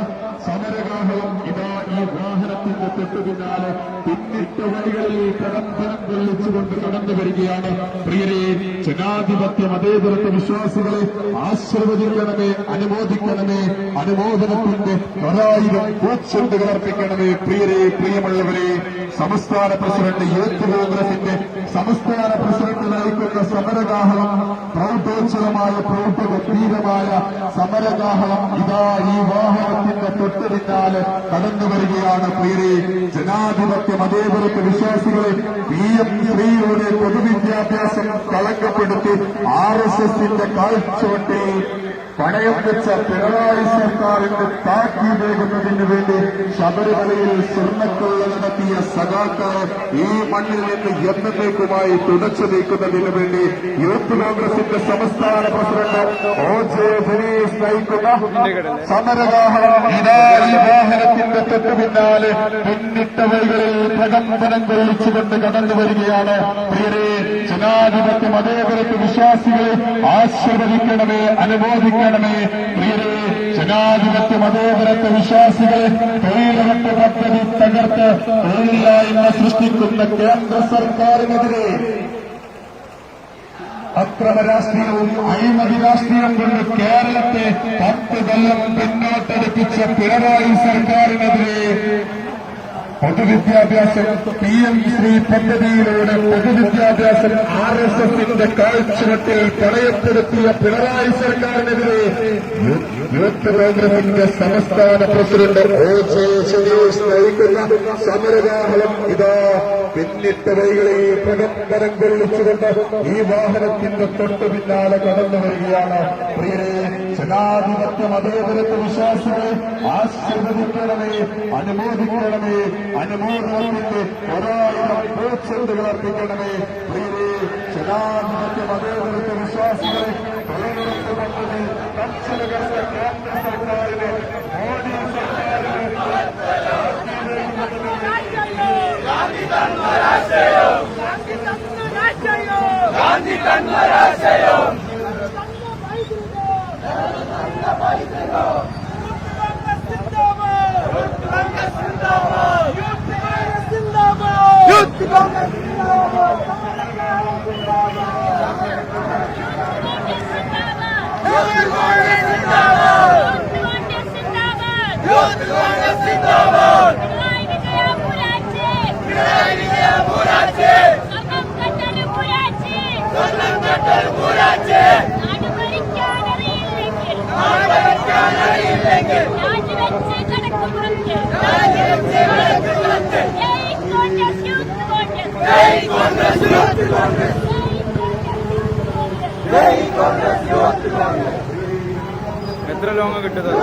സമരകാഹളം ഇതാ ഈ വാഹനത്തിന്റെ തൊട്ടുപിന്നാലെ പിന്നിട്ട വഴികളിൽ പ്രകമ്പനം കൊള്ളിച്ചുകൊണ്ട് കടന്നു വരികയാണ്. പ്രിയരെ, ജനാധിപത്യ മതേതരത്വ വിശ്വാസികളെ, ആശീർവദിക്കണമേ, അനുമോദിക്കണമേ. അനുമോദനത്തിന്റെ 1000 പൂച്ചെണ്ടുകൾ അർപ്പിക്കണമേ. പ്രിയമുള്ളവരെ, സംസ്ഥാന പ്രസിഡന്റ് യൂത്ത് കോൺഗ്രസിന്റെ സംസ്ഥാന പ്രസിഡന്റ് നയിക്കുന്ന സമരകാഹളം പ്രൗഢോത്സവമായ പ്രൗഢഗംഭീരമായ സമരകാഹളം ഇതാ ഈ വാഹനത്തിന്റെ തൊട്ടുപിന്നാലെ കടന്നു വരികയാണ്. പ്രിയരെ, ജനാധിപത്യ മതേതരത്വ വിശ്വാസികളെ, PM ശ്രീയുടെ പൊതുവിദ്യാഭ്യാസം കളങ്കപ്പെടുത്തി RSSന്റെ കാൽച്ചുവട്ടിൽ പണയം വെച്ച പിണറായി സർക്കാരിന്റെ താക്കീതേകുന്നതിന് വേണ്ടി ശബരിമലയിൽ സ്വർണ്ണക്കൊള്ള നടത്തിയ സഖാക്കളെ ഈ മണ്ണിൽ നിന്ന് എന്നേക്കുമായി തുടച്ചു നീക്കുന്നതിന് വേണ്ടി യൂത്ത് കോൺഗ്രസിന്റെ സംസ്ഥാന പ്രസിഡന്റ് OJ ജനീഷ് നയിക്കുന്ന സമരവാഹനം ഇതാ ഈ വാഹനത്തിന്റെ തൊട്ടു പിന്നാലെ പിന്നിട്ട വഴികളിൽ പ്രകമ്പനം കൊള്ളിച്ചുകൊണ്ട് കടന്നു വരികയാണ്. പ്രിയരെ, ജനാധിപത്യ മതേതരത്വ വിശ്വാസികളെ ആശീർവദിക്കണമേ, അനുമോദിക്കണമേ. പ്രിയരെ, ജനാധിപത്യ മതേതരത്വ വിശ്വാസികളെ തൊഴിലുറപ്പ് പദ്ധതി തകർത്ത് തൊഴിലില്ലായ്മ സൃഷ്ടിക്കുന്ന കേന്ദ്ര സർക്കാരിനെതിരെ അക്രമ രാഷ്ട്രീയവും അഴിമതി രാഷ്ട്രീയം കൊണ്ട് കേരളത്തെ 10 കൊല്ലം പിന്നോട്ടടിപ്പിച്ച പിണറായി സർക്കാരിനെതിരെ പൊതുവിദ്യാഭ്യാസം PM ശ്രീ പദ്ധതിയിലൂടെ പൊതുവിദ്യാഭ്യാസം RSSന്റെ കാഴ്ചവട്ടിൽ പണയപ്പെടുത്തിയ പിണറായി സർക്കാരിനെതിരെ യൂത്ത് കോൺഗ്രസിന്റെ സംസ്ഥാന പ്രസിഡന്റ് OJ ജനീഷ് നയിക്കുന്ന സമരവാഹനം ഇതാ പിന്നിട്ട വഴികളിൽ പ്രകമ്പനം കൊള്ളിച്ചുകൊണ്ട് ഈ വാഹനത്തിന്റെ തൊട്ടു പിന്നാലെ കടന്നു വരികയാണ്. പ്രിയരെ, ജനാധിപത്യ മതേതരത്വ വിശ്വാസികളെ ആശീർവദിക്കണമേ, അനുമോദിക്കണമേ. അനുമോദനത്തിന്റെ 1000 പൂച്ചെണ്ടുകൾ അർപ്പിക്കണമേ. പ്രിയരെ, ജനാധിപത്യ മതേതരത്വ വിശ്വാസികളെ തൊഴിലുറപ്പ് പദ്ധതി തൽക്ഷണകർത്ത കേന്ദ്ര സർക്കാരിനെ മോദി സർക്കാരിനെ എത്ര ലോങ് കിട്ടുന്നത്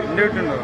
എന്റെ കിട്ടുണ്ടോ?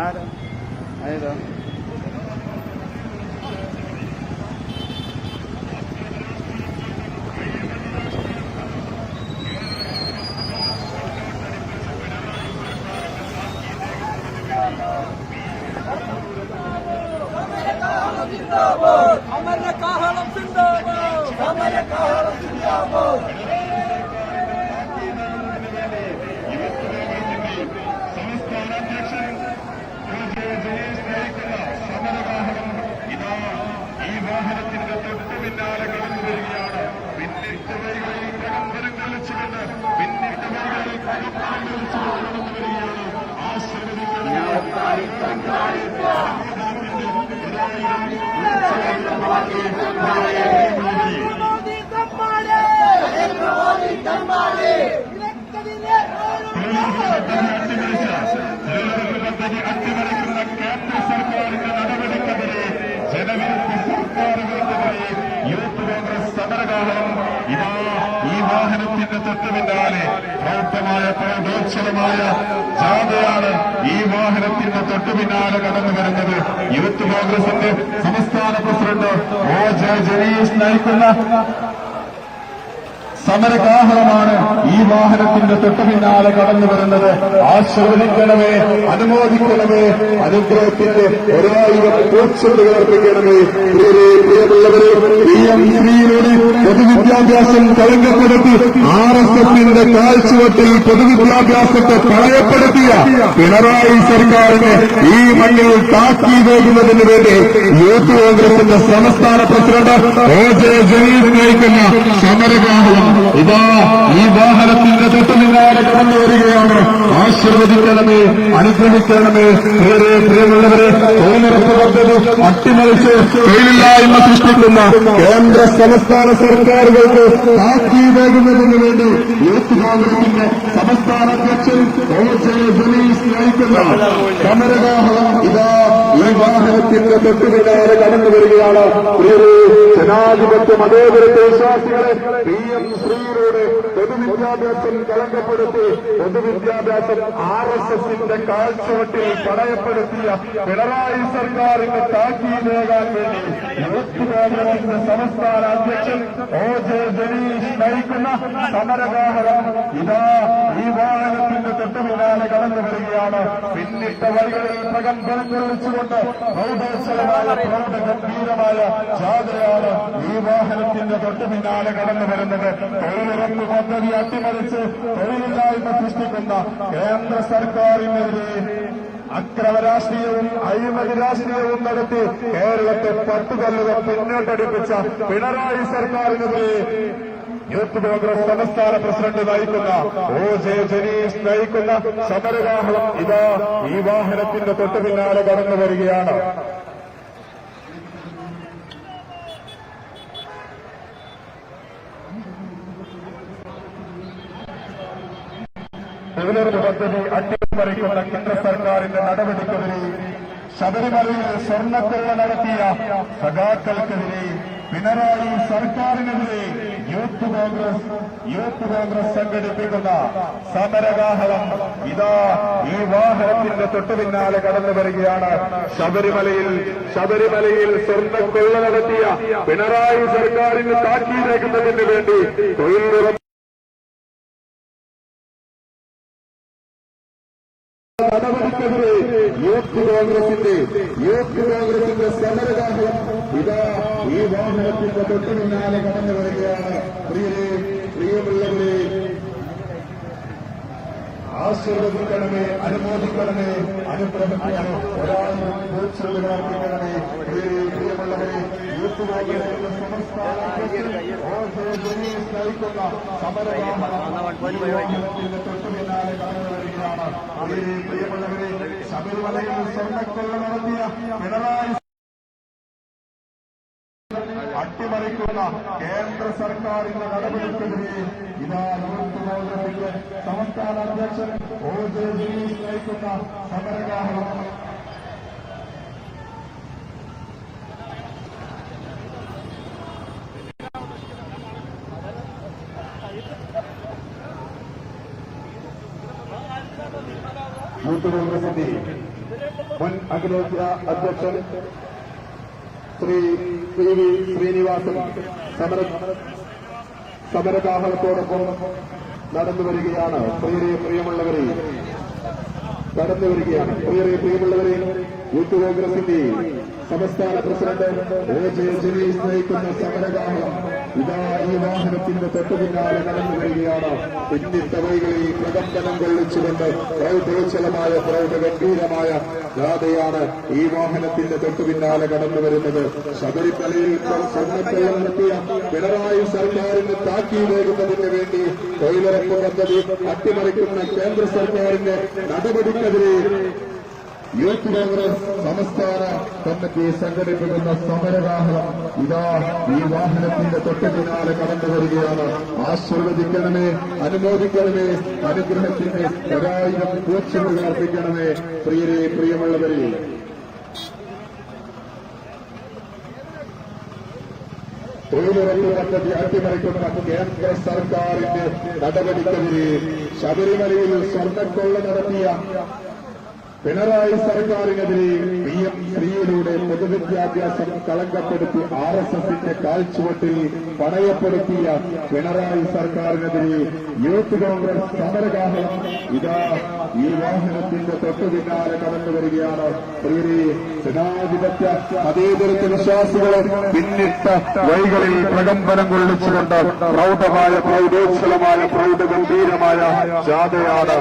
ആരാ ഏതാ സമരകാഹളം സിന്ദാബാദ്, സമരകാഹളം സിന്ദാബാദ്. ഈ വാഹനത്തിന്റെ തൊട്ടു പിന്നാലെ കടന്നു വരികയാണ്. പിന്നിട്ട വഴികളിൽ പ്രകമ്പനം കൊള്ളിച്ചുകൊണ്ട് പിന്നിട്ട വഴികളിൽ പ്രകമ്പനം കൊള്ളിച്ചുകൊണ്ട് കടന്നു വരികയാണ്. അട്ടിമറിക്കുന്ന കേന്ദ്ര സർക്കാരിന്റെ നടപടിക്കെതിരെ ജനവിരുദ്ധ സർക്കാരുകൾക്കെതിരെ യൂത്ത് കോൺഗ്രസ് സമരകാഹളം ഇതാ തൊട്ടു പിന്നാലെ പ്രൗഢമായ പ്രൗഢോത്സവമായ ജാഥയാണ് ഈ വാഹനത്തിന്റെ തൊട്ടു പിന്നാലെ കടന്നു വരുന്നത്. യൂത്ത് കോൺഗ്രസിന്റെ സംസ്ഥാന പ്രസിഡന്റ് ഒ ജെ ജനീഷ് നയിക്കുന്ന സമരകാഹളമാണ് ഈ വാഹനത്തിന്റെ തൊട്ടു പിന്നാലെ കടന്നു വരുന്നത്. ആശീർവദിക്കണമേ, അനുമോദിക്കണമേ, അനുഗ്രഹത്തിന്റെ 1000 പൂച്ചെണ്ടുകൾ അർപ്പിക്കണമേ. പ്രിയമുള്ളവരെ, ശ്രീയിലൂടെ പൊതുവിദ്യാഭ്യാസം കളങ്കപ്പെടുത്തി RSSന്റെ കാൽച്ചുവട്ടിൽ പൊതുവിദ്യാഭ്യാസത്തെ പണയപ്പെടുത്തിയ പിണറായി സർക്കാരിന് ഈ മണ്ണിൽ താക്കീതേകുന്നതിന് വേണ്ടി യൂത്ത് കോൺഗ്രസിന്റെ സംസ്ഥാന പ്രസിഡന്റ് ഒ ജെ ജനീഷ് നയിക്കുന്ന സമരകാഹളം ഇതാ ഈ വാഹനത്തിന്റെ തൊട്ടു പിന്നാലെ കടന്നു വരികയാണ്. ആശീർവദിക്കണമേ, അനുഗ്രഹിക്കണമേ. പ്രിയമുള്ളവരെ, തൊഴിലുറപ്പ് പദ്ധതി അട്ടിമറിച്ച് തൊഴിലില്ലായ്മ സൃഷ്ടിക്കുന്ന കേന്ദ്ര സംസ്ഥാന സർക്കാരുകൾക്ക് താക്കീതേകുന്നതിന് വേണ്ടി യൂത്ത് കോൺഗ്രസിന്റെ സംസ്ഥാന അധ്യക്ഷൻ ഒ ജെ ജനീഷ് നയിക്കുന്ന സമരകാഹളം ഇതാ ഈ വാഹനത്തിന്റെ തൊട്ടു പിന്നാലെ കടന്നു വരികയാണ്. ജനാധിപത്യ മതേതരത്വ വിശ്വാസികളെ PM ശ്രീയിലൂടെ പൊതുവിദ്യാഭ്യാസം കളങ്കപ്പെടുത്തി പൊതുവിദ്യാഭ്യാസം RSSന്റെ കാൽച്ചുവട്ടിൽ പണയപ്പെടുത്തിയ പിണറായി സർക്കാരിന് താക്കീതേകാൻ വേണ്ടി യൂത്ത് കോൺഗ്രസിന്റെ സംസ്ഥാന അധ്യക്ഷൻ ഒ ജെ ജനീഷ് നയിക്കുന്ന സമരകാഹളം ഇതാ ഈ വാഹനത്തിന്റെ തൊട്ടു പിന്നാലെ കടന്നു വരികയാണ്. പിന്നിട്ട വഴികളിൽ പ്രകമ്പനം കൊള്ളിച്ചുകൊണ്ട് പ്രൗഢോത്സവമായ പ്രൗഢഗംഭീരമായ ജാഥയാണ് ഈ വാഹനത്തിന്റെ തൊട്ടു പിന്നാലെ കടന്നു വരുന്നത്. തൊഴിലുറപ്പ് പദ്ധതി അട്ടിമറിച്ച് തൊഴിലില്ലായ്മ സൃഷ്ടിക്കുന്ന കേന്ദ്ര സർക്കാരിനെതിരെ അക്രമ രാഷ്ട്രീയവും അഴിമതി രാഷ്ട്രീയവും നടത്തി കേരളത്തെ പട്ടുകല്ലുകൾ പിന്നോട്ടടിപ്പിച്ച പിണറായി സർക്കാരിനെതിരെ യൂത്ത് കോൺഗ്രസ് സംസ്ഥാന പ്രസിഡന്റ് നയിക്കുന്ന ഒ ജെ ജനീഷ് നയിക്കുന്ന സമരകാഹളം ഇതാ ഈ വാഹനത്തിന്റെ തൊട്ടു പിന്നാലെ കടന്നു വരികയാണ്. തൊഴിലുറപ്പ് പദ്ധതി അട്ടിമറിക്കുന്ന കേന്ദ്ര സർക്കാരിന്റെ നടപടിക്കെതിരെ ശബരിമലയിൽ സ്വർണ്ണക്കൊള്ള നടത്തിയ സഖാക്കൾക്കെതിരെ പിണറായി സർക്കാരിനെതിരെ യൂത്ത് കോൺഗ്രസ് സംഘടിപ്പിക്കുന്ന സമരകാഹളം ഇതാ ഈ വാഹനത്തിന്റെ തൊട്ടു പിന്നാലെ കടന്നു വരികയാണ്. ശബരിമലയിൽ സ്വർണ്ണക്കൊള്ള നടത്തിയ പിണറായി സർക്കാരിന് താക്കീതേക്കുന്നതിന് വേണ്ടി തൊഴിലുറപ്പ് നടപടിക്കെതിരെ യൂത്ത് കോൺഗ്രസിന്റെ സമരകാഹളം ഇതാ ഈ വാഹനത്തിന്റെ തൊട്ടു പിന്നാലെ കടന്നു വരികയാണ്. പ്രിയമുള്ളവരെ, ആശീർവദിക്കണമേ, അനുമോദിക്കണമേ, അനുഗ്രഹിക്കണമേ, ഒരാളും പൂച്ചെണ്ടുകളർപ്പിക്കണമേ. പ്രിയമുള്ളവരെ, യൂത്ത് കോൺഗ്രസിന്റെ സംസ്ഥാന നയിക്കുന്ന സമരകാഹളത്തിന്റെ തൊട്ടു പിന്നാലെ കടന്നു വരികയാണ്. പ്രിയമുള്ളവരെ, ശബരിമലയിൽ സ്വർണ്ണക്കൊള്ള നടത്തിയ പിണറായി അട്ടിമറിക്കുന്ന കേന്ദ്ര സർക്കാരിന്റെ നടപടിക്കെതിരെ ഇതാ യൂത്ത് കോൺഗ്രസിന്റെ സംസ്ഥാന അധ്യക്ഷൻ ഒ ജെ ജനീഷ് നയിക്കുന്ന സമരകാഹളം യൂത്ത് കോൺഗ്രസിന്റെ മുൻ അഖിലേന്ത്യാ അധ്യക്ഷൻ ശ്രീ വി ശ്രീനിവാസൻ സമരകാഹളത്തോടൊപ്പം നടന്നു വരികയാണ്. പ്രിയമുള്ളവരെ, കടന്നു വരികയാണ്. പ്രിയമുള്ളവരെ, യൂത്ത് കോൺഗ്രസിന്റെ സംസ്ഥാന പ്രസിഡന്റ് ഒ ജെ ജനീഷ് നയിക്കുന്ന സമരകാഹളം ഇതാ ഈ വാഹനത്തിന്റെ തൊട്ടു പിന്നാലെ കടന്നു വരികയാണ്. പിന്നിട്ട വഴികളിൽ പ്രകമ്പനം കൊള്ളിച്ചുകൊണ്ട് പ്രൗഢോജ്വലമായ പ്രൗഢഗംഭീരമായ ജാഥയാണ് ഈ വാഹനത്തിന്റെ തൊട്ടു പിന്നാലെ കടന്നു വരുന്നത്. ശബരിമലയിൽ സ്വർണ്ണക്കൊള്ള നടത്തിയ പിണറായി സർക്കാരിന് താക്കീതേകുന്നതിന് വേണ്ടി തൊഴിലുറപ്പ് പദ്ധതി അട്ടിമറിക്കുന്ന കേന്ദ്ര സർക്കാരിന്റെ നടപടിക്കെതിരെ യൂത്ത് കോൺഗ്രസ് സംസ്ഥാന കമ്മിറ്റി സംഘടിപ്പിക്കുന്ന സമരകാഹളം ഇതാ ഈ വാഹനത്തിന്റെ തൊട്ടു പിന്നാലെ കടന്നു വരികയാണ്. ആശീർവദിക്കണമേ, അനുമോദിക്കണമേ, അനുഗ്രഹത്തിന്റെ 1000 പൂച്ചെണ്ടുകൾ അർപ്പിക്കണമേ. പ്രിയമുള്ളവരെ, തൊഴിലുറപ്പ് പദ്ധതി അട്ടിമറിക്കുന്ന കേന്ദ്ര സർക്കാരിന്റെ നടപടിക്കെതിരെ ശബരിമലയിൽ സ്വർണ്ണക്കൊള്ള നടത്തിയ പിണറായി സർക്കാരിനെതിരെ PM ശ്രീയിലൂടെ പൊതുവിദ്യാഭ്യാസം കളങ്കപ്പെടുത്തി RSSന്റെ കാൽച്ചുവട്ടിൽ പണയപ്പെടുത്തിയ പിണറായി സർക്കാരിനെതിരെ യൂത്ത് കോൺഗ്രസ് സമരകാഹളം ഇതാ ഈ വാഹനത്തിന്റെ തൊട്ടു പിന്നാലെ കടന്നു വരികയാണ്. പ്രിയരെ, ജനാധിപത്യ മതേതരത്വ വിശ്വാസികളെ പിന്നിട്ട വഴികളിൽ പ്രകമ്പനം കൊള്ളിച്ചുകൊണ്ട് പ്രൗഢോജ്വലമായ പ്രൗഢഗംഭീരമായ ജാഥയാണ്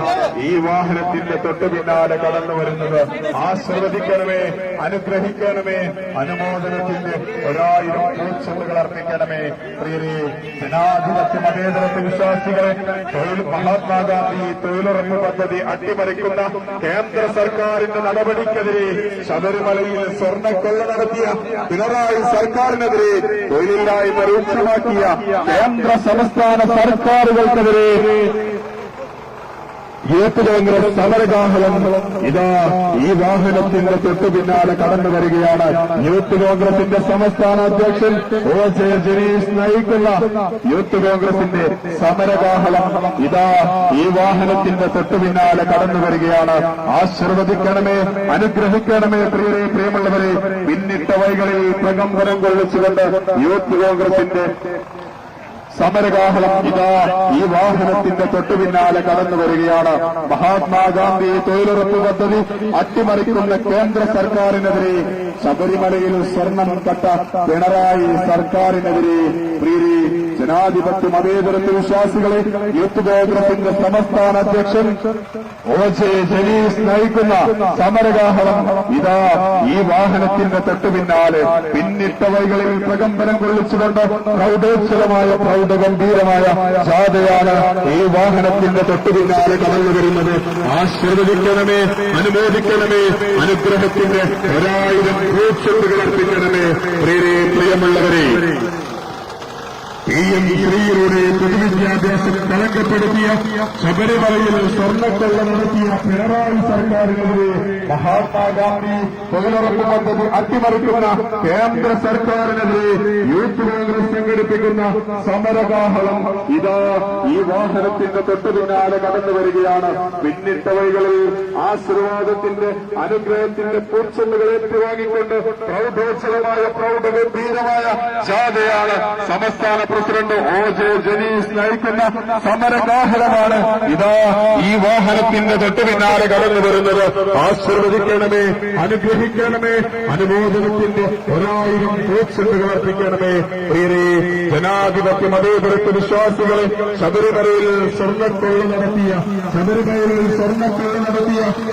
ഈ വാഹനത്തിന്റെ തൊട്ടു പിന്നാലെ കടന്നു വരുന്നത്. ആശീർവദിക്കണമേ, അനുഗ്രഹിക്കണമേ, അനുമോദനത്തിന്റെ 1000 പൂച്ചെണ്ടുകൾ അർപ്പിക്കണമേ. പ്രിയരെ, ജനാധിപത്യ മതേതരത്വ വിശ്വാസികളെ മഹാത്മാഗാന്ധി തൊഴിലുറപ്പ് പദ്ധതി അട്ടിമറിക്കുന്ന കേന്ദ്ര സർക്കാരിന്റെ നടപടിക്കെതിരെ ശബരിമലയിൽ സ്വർണ്ണക്കൊള്ള നടത്തിയ പിണറായി സർക്കാരിനെതിരെ തൊഴിലില്ലായ്മ രൂക്ഷമാക്കിയ കേന്ദ്ര സംസ്ഥാന സർക്കാരുകൾക്കെതിരെ യൂത്ത് കോൺഗ്രസ് സമരകാഹളം ഇതാ ഈ വാഹനത്തിന്റെ തൊട്ടു പിന്നാലെ കടന്നു വരികയാണ്. യൂത്ത് കോൺഗ്രസിന്റെ സംസ്ഥാന അധ്യക്ഷൻ OJ ജനീഷ് നയിക്കുന്ന യൂത്ത് കോൺഗ്രസിന്റെ സമരകാഹളം ഇതാ ഈ വാഹനത്തിന്റെ തൊട്ടു പിന്നാലെ കടന്നു വരികയാണ്. ആശീർവദിക്കണമേ, അനുഗ്രഹിക്കണമേ. പ്രിയരെ, പ്രിയമുള്ളവരെ, പിന്നിട്ട വഴികളിൽ പ്രകമ്പനം കൊള്ളിച്ചുകൊണ്ട് യൂത്ത് കോൺഗ്രസിന്റെ സമരകാഹളം ഇതാ ഈ വാഹനത്തിന്റെ തൊട്ടു പിന്നാലെ കടന്നു വരികയാണ്. മഹാത്മാഗാന്ധി തൊഴിലുറപ്പ് പദ്ധതി അട്ടിമറിക്കുന്ന കേന്ദ്ര സർക്കാരിനെതിരെ ശബരിമലയിൽ സ്വർണം കട്ട പിണറായി സർക്കാരിനെതിരെ പ്രിയരെ, ജനാധിപത്യ മതേതരത്വ വിശ്വാസികളെ യൂത്ത് കോൺഗ്രസിന്റെ സംസ്ഥാന അധ്യക്ഷൻ OJ ജനീഷ് നയിക്കുന്ന സമരകാഹളം ഇതാ ഈ വാഹനത്തിന്റെ തൊട്ടു പിന്നാലെ പിന്നിട്ട വഴികളിൽ പ്രകമ്പനം കൊള്ളിച്ചുകൊണ്ട് പ്രൗഢോജ്വലമായ പ്രൗഢഗംഭീരമായ ജാഥയാണ് ഈ വാഹനത്തിന്റെ തൊട്ടു പിന്നാലെ കടന്നു വരുന്നത്. ആശീർവദിക്കണമേ, അനുമോദിക്കണമേ, അനുഗ്രഹത്തിന്റെ 1000 പൂച്ചെണ്ടുകൾ അർപ്പിക്കണമേ. പ്രിയരെ, പ്രിയമുള്ളവരെ, PM ശ്രീയിലൂടെ പൊതുവിദ്യാഭ്യാസം കളങ്കപ്പെടുത്തിയ ശബരിമലയിൽ സ്വർണ്ണക്കൊള്ള നടത്തിയ പിണറായി സർക്കാരിനെതിരെ മഹാത്മാഗാന്ധി തൊഴിലുറപ്പ് പദ്ധതി അട്ടിമറിക്കുന്ന കേന്ദ്ര സർക്കാരിനെതിരെ യൂത്ത് കോൺഗ്രസ് സംഘടിപ്പിക്കുന്ന സമരകാഹളം ഇതാ ഈ വാഹനത്തിന്റെ തൊട്ടു പിന്നാലെ കടന്നു വരികയാണ്. പിന്നിട്ട വഴികളിൽ ആശീർവാദത്തിന്റെ അനുഗ്രഹത്തിന്റെ പൂച്ചെണ്ടുകൾ ഏറ്റുവാങ്ങിക്കൊണ്ട് പ്രൗഢോജ്വലമായ പ്രൗഢഗംഭീരമായ ജാഥയാണ് സംസ്ഥാന പ്രസിഡന്റ് OJ ജനീഷ് നയിക്കുന്ന സമരകാഹളമാണ് ഇതാ ഈ വാഹനത്തിന്റെ തൊട്ടു പിന്നാലെ കടന്നു വരുന്നത്. ആശീർവദിക്കണമേ, അനുഗ്രഹിക്കണമേ, അനുമോദനത്തിന്റെ 1000 പൂച്ചെണ്ടുകൾ അർപ്പിക്കണമേ. പ്രിയരെ, ജനാധിപത്യ മതേതരത്വ വിശ്വാസികളെ ശബരിമലയിൽ സ്വർണ്ണക്കൊള്ള നടത്തിയ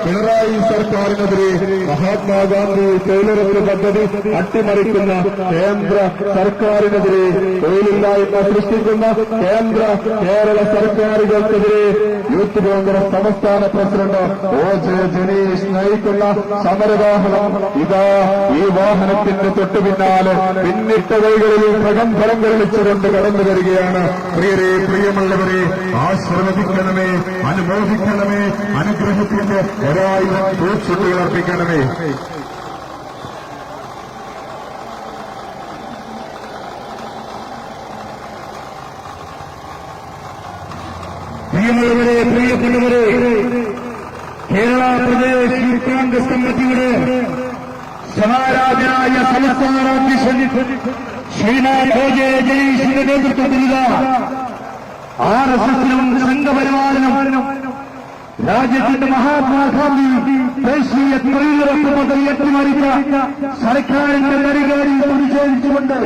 പിണറായി സർക്കാരിനെതിരെ മഹാത്മാഗാന്ധി തൊഴിലുറപ്പ് പദ്ധതി അട്ടിമറിക്കുന്ന കേന്ദ്ര സർക്കാരിനെതിരെ തൊഴിലില്ലായ്മ സൃഷ്ടിക്കുന്ന കേരള സർക്കാരുകൾക്കെതിരെ യൂത്ത് കോൺഗ്രസ് സംസ്ഥാന പ്രസിഡന്റ് OJ ജനീഷ് നയിക്കുന്ന സമരകാഹളം ഇതാ ഈ വാഹനത്തിന്റെ തൊട്ടു പിന്നാലെ പിന്നിട്ട വഴികളിൽ പ്രകമ്പനം കൊള്ളിച്ചുകൊണ്ട് കടന്നു വരികയാണ്. പ്രിയരെ, പ്രിയമുള്ളവരെ, ആശീർവദിക്കണമേ, അനുമോദിക്കണമേ, അനുഗ്രഹത്തിന്റെ 1000 പൂച്ചെണ്ടുകൾ അർപ്പിക്കണമേ. പ്രിയമുള്ളവരെ, പ്രിയപ്പെട്ടവരെ, കേരള പ്രദേശ് യൂത്ത് കോൺഗ്രസ് കമ്മിറ്റിയുടെ സമാരാധനായ സംസ്ഥാന അധ്യക്ഷൻ ശ്രീമാൻ OJ ജനീഷിന്റെ നേതൃത്വത്തിലുള്ള RSSനും സംഘപരിവാരനും രാജ്യത്തിന്റെ മഹാത്മാഗാന്ധി ദേശീയ തൊഴിലുറപ്പ് പദ്ധതി അട്ടിമറിച്ച സർക്കാരിന്റെ നെറികേടിൽ പ്രതിഷേധിച്ചുകൊണ്ട്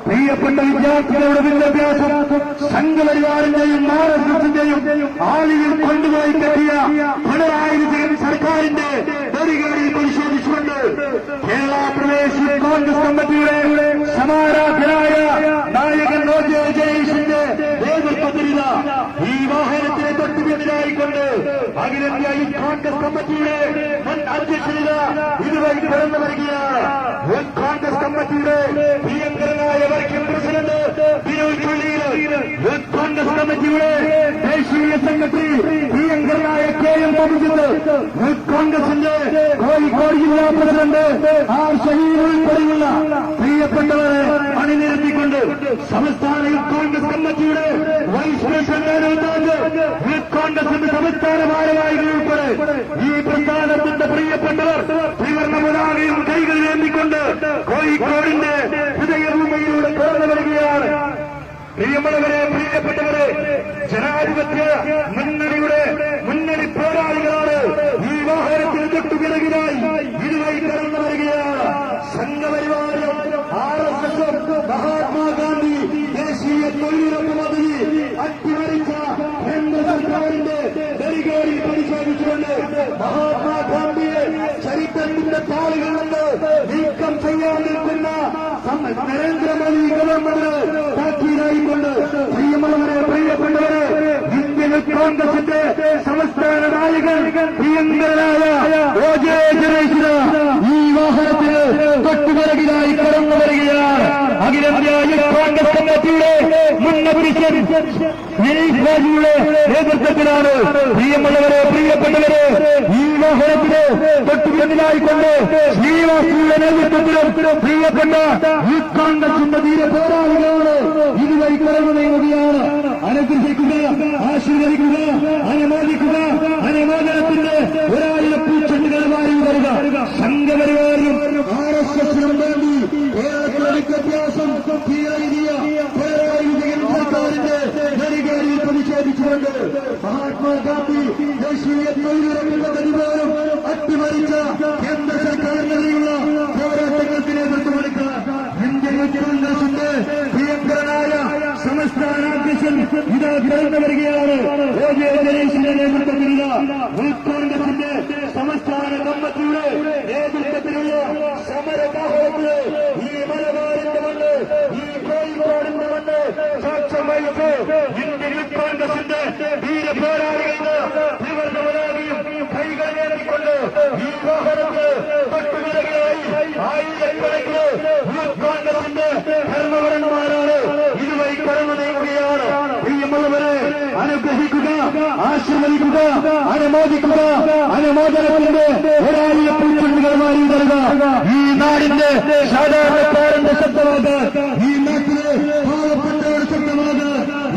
പ്രിയപ്പെട്ട വിദ്യാർത്ഥികളുടെ വിദ്യാഭ്യാസം സംഘപരിവാറിന്റെയും RSSന്റെയും ആളിയിൽ കൊണ്ടുപോയി കെട്ടിയ പിണറായി വിജയൻ സർക്കാരിന്റെ നെറികേടിൽ പ്രതിഷേധിച്ചുകൊണ്ട് കേരള പ്രദേശ് കോൺഗ്രസ് കമ്മിറ്റിയുടെ സമാരാധനായ നായകൻ OJ ജനീഷിന്റെ നേതൃത്വത്തിലുള്ള ഈ വാഹനത്തിനെ തൊട്ടുപിന്നിലായിക്കൊണ്ട് അഖിലേന്ത്യാ യൂത്ത് കോൺഗ്രസ് കമ്മിറ്റിയുടെ മുൻ അധ്യക്ഷനില ഇതുവഴി കടന്നു വരികയാണ്. യൂത്ത് കോൺഗ്രസ് കമ്മിറ്റിയുടെ പ്രിയങ്കരനായ working president Binoy Chulliyil, youth Congress കമ്മിറ്റിയുടെ ദേശീയ സെക്രട്ടറി പ്രിയങ്കരനായ KM അഭിജിത്ത്, യൂത്ത് കോൺഗ്രസിന്റെ കോഴിക്കോട് ജില്ലാ പ്രസിഡന്റ് R ഷഹീർ ഉൾപ്പെടെയുള്ള പ്രിയപ്പെട്ടവരെ അണിനിരത്തിക്കൊണ്ട് നേടിക്കൊണ്ട് സംസ്ഥാന യൂത്ത് കോൺഗ്രസ് കമ്മിറ്റിയുടെ വൈസ് പ്രസിഡന്റ് യൂത്ത് കോൺഗ്രസിന്റെ സംസ്ഥാന ഭാരവാഹികൾ ഉൾപ്പെടെ ഈ പ്രസ്ഥാനത്തിന്റെ പ്രിയപ്പെട്ടവർ ത്രിവർണ്ണ പതാകയും കൈകളിൽ ഏന്തിക്കൊണ്ട് കോഴിക്കോടിന്റെ ഹൃദയഭൂമിയിലൂടെ കടന്നു വരികയാണ്. പ്രിയമുള്ളവരെ, പ്രിയപ്പെട്ടവരെ, ജനാധിപത്യ മുന്നണിയുടെ മുന്നണി പോരാളികളാണ് ഈ വാഹനത്തിന് തൊട്ടുപിറകിലായി ഇതുവഴി കടന്നു വരികയാണ്. സംഘപരിവാരം, RSS, മഹാത്മാഗാന്ധി ദേശീയ തൊഴിലുറപ്പ് പദ്ധതി അട്ടിമറിച്ച കേന്ദ്ര സർക്കാരിന്റെ നെറികേടിൽ പ്രതിഷേധിച്ചുകൊണ്ട് മഹാത്മാഗാന്ധിയെ ചരിത്രത്തിന്റെ താളുകളിൽ നിന്ന് നീക്കം ചെയ്യാൻ നിൽക്കുന്ന നരേന്ദ്രമോദി ഗവൺമെന്റിന് താക്കീതായിക്കൊണ്ട് പ്രിയമുള്ളവരെ, പ്രിയപ്പെട്ടവരെ, ഇന്ത്യൻ കോൺഗ്രസിന്റെ സംസ്ഥാന നായകൻ പ്രിയങ്കരനായ OJ ജനേഷിന് ഈ വാഹനത്തിന് തൊട്ടുപിറകിലായി കടന്നു വരികയാണ്. അഖിലേന്ത്യാ യൂത്ത് കോൺഗ്രസ് കമ്മിറ്റിയുടെ മുൻ അധ്യക്ഷൻ ദിനേശ് ബാബുയുടെ നേതൃത്വത്തിലാണ്. പ്രിയമുള്ളവരെ, പ്രിയപ്പെട്ടവരെ, ഈ വാഹനത്തിന് തൊട്ടുപിറകിലായിക്കൊണ്ട് ശ്രീനിവാസിയുടെ നേതൃത്വത്തിലും പ്രിയപ്പെട്ട യൂത്ത് കോൺഗ്രസിന്റെ ധീര പോരാളികളാണ് ഇതുവഴി കടന്നു നീങ്ങുകയാണ്. അനുഗ്രഹിക്കുക, ആശീർവദിക്കുക, അനുമോദിക്കുക, അനുമോദനത്തിന്റെ 1000 പൂച്ചെണ്ടുകളുമായി വരിക. സംഘപരിവാറിനും RSSനും വേണ്ടി കേരളത്തിലെ വിദ്യാഭ്യാസം തീരെഴുതിയ പിണറായി വിജയൻ സർക്കാരിന്റെ നെറികേടിൽ പ്രതിഷേധിച്ചുകൊണ്ട് മഹാത്മാഗാന്ധി ദേശീയ തൊഴിലുറപ്പ് പദ്ധതി പോലും അട്ടിമറിച്ച കേന്ദ്ര സർക്കാരിനെതിരെയുള്ള പോരാട്ടങ്ങൾക്ക് നേതൃത്വം കൊടുക്കുക. ഇന്ത്യൻ യൂത്ത് കോൺഗ്രസിന്റെ പ്രിയങ്കരനായ സംസ്ഥാന അധ്യക്ഷൻ ഇതാ കടന്നു വരികയാണ്. OJ ജനേഷിന്റെ നേതൃത്വത്തിലുള്ള യൂത്ത് കോൺഗ്രസിന്റെ സംസ്ഥാന കമ്മിറ്റിയുടെ നേതൃത്വത്തിലുള്ള സമരകാഹളത്തില് ഈ മലബാറിന്റെ മണ്ണ്, ഈ കോഴിക്കോടിന്റെ മണ്ണ് സാക്ഷ്യം വഹിച്ച് ഇന്ത്യൻ യൂത്ത് കോൺഗ്രസിന്റെ ധീര പോരാളികൾക്ക് ത്രിവർണ്ണ പതാകയും കൈകളിലേറിക്കൊണ്ട് ഈ വാഹനത്തിന് തൊട്ടുപിറകിലായി ആയിരക്കണക്കിന് യൂത്ത് കോൺഗ്രസിന്റെ ധർമ്മപരന്മാരാണ് ഇതുവഴി കടന്നു നീങ്ങുകയാണ്. പ്രിയമുള്ളവരെ, അനുഗ്രഹിക്കുക, ആശീർവദിക്കുക, അനുമോദിക്കുക, അനുമോദനത്തിന്റെ 1000 പൂച്ചെണ്ടുകളുമായി തരുക. ഈ നാടിന്റെ സാധാരണക്കാരന്റെ ശബ്ദമാക്, ഈ നാട്ടിലെ പാവപ്പെട്ടവരുടെ ശബ്ദമാക്,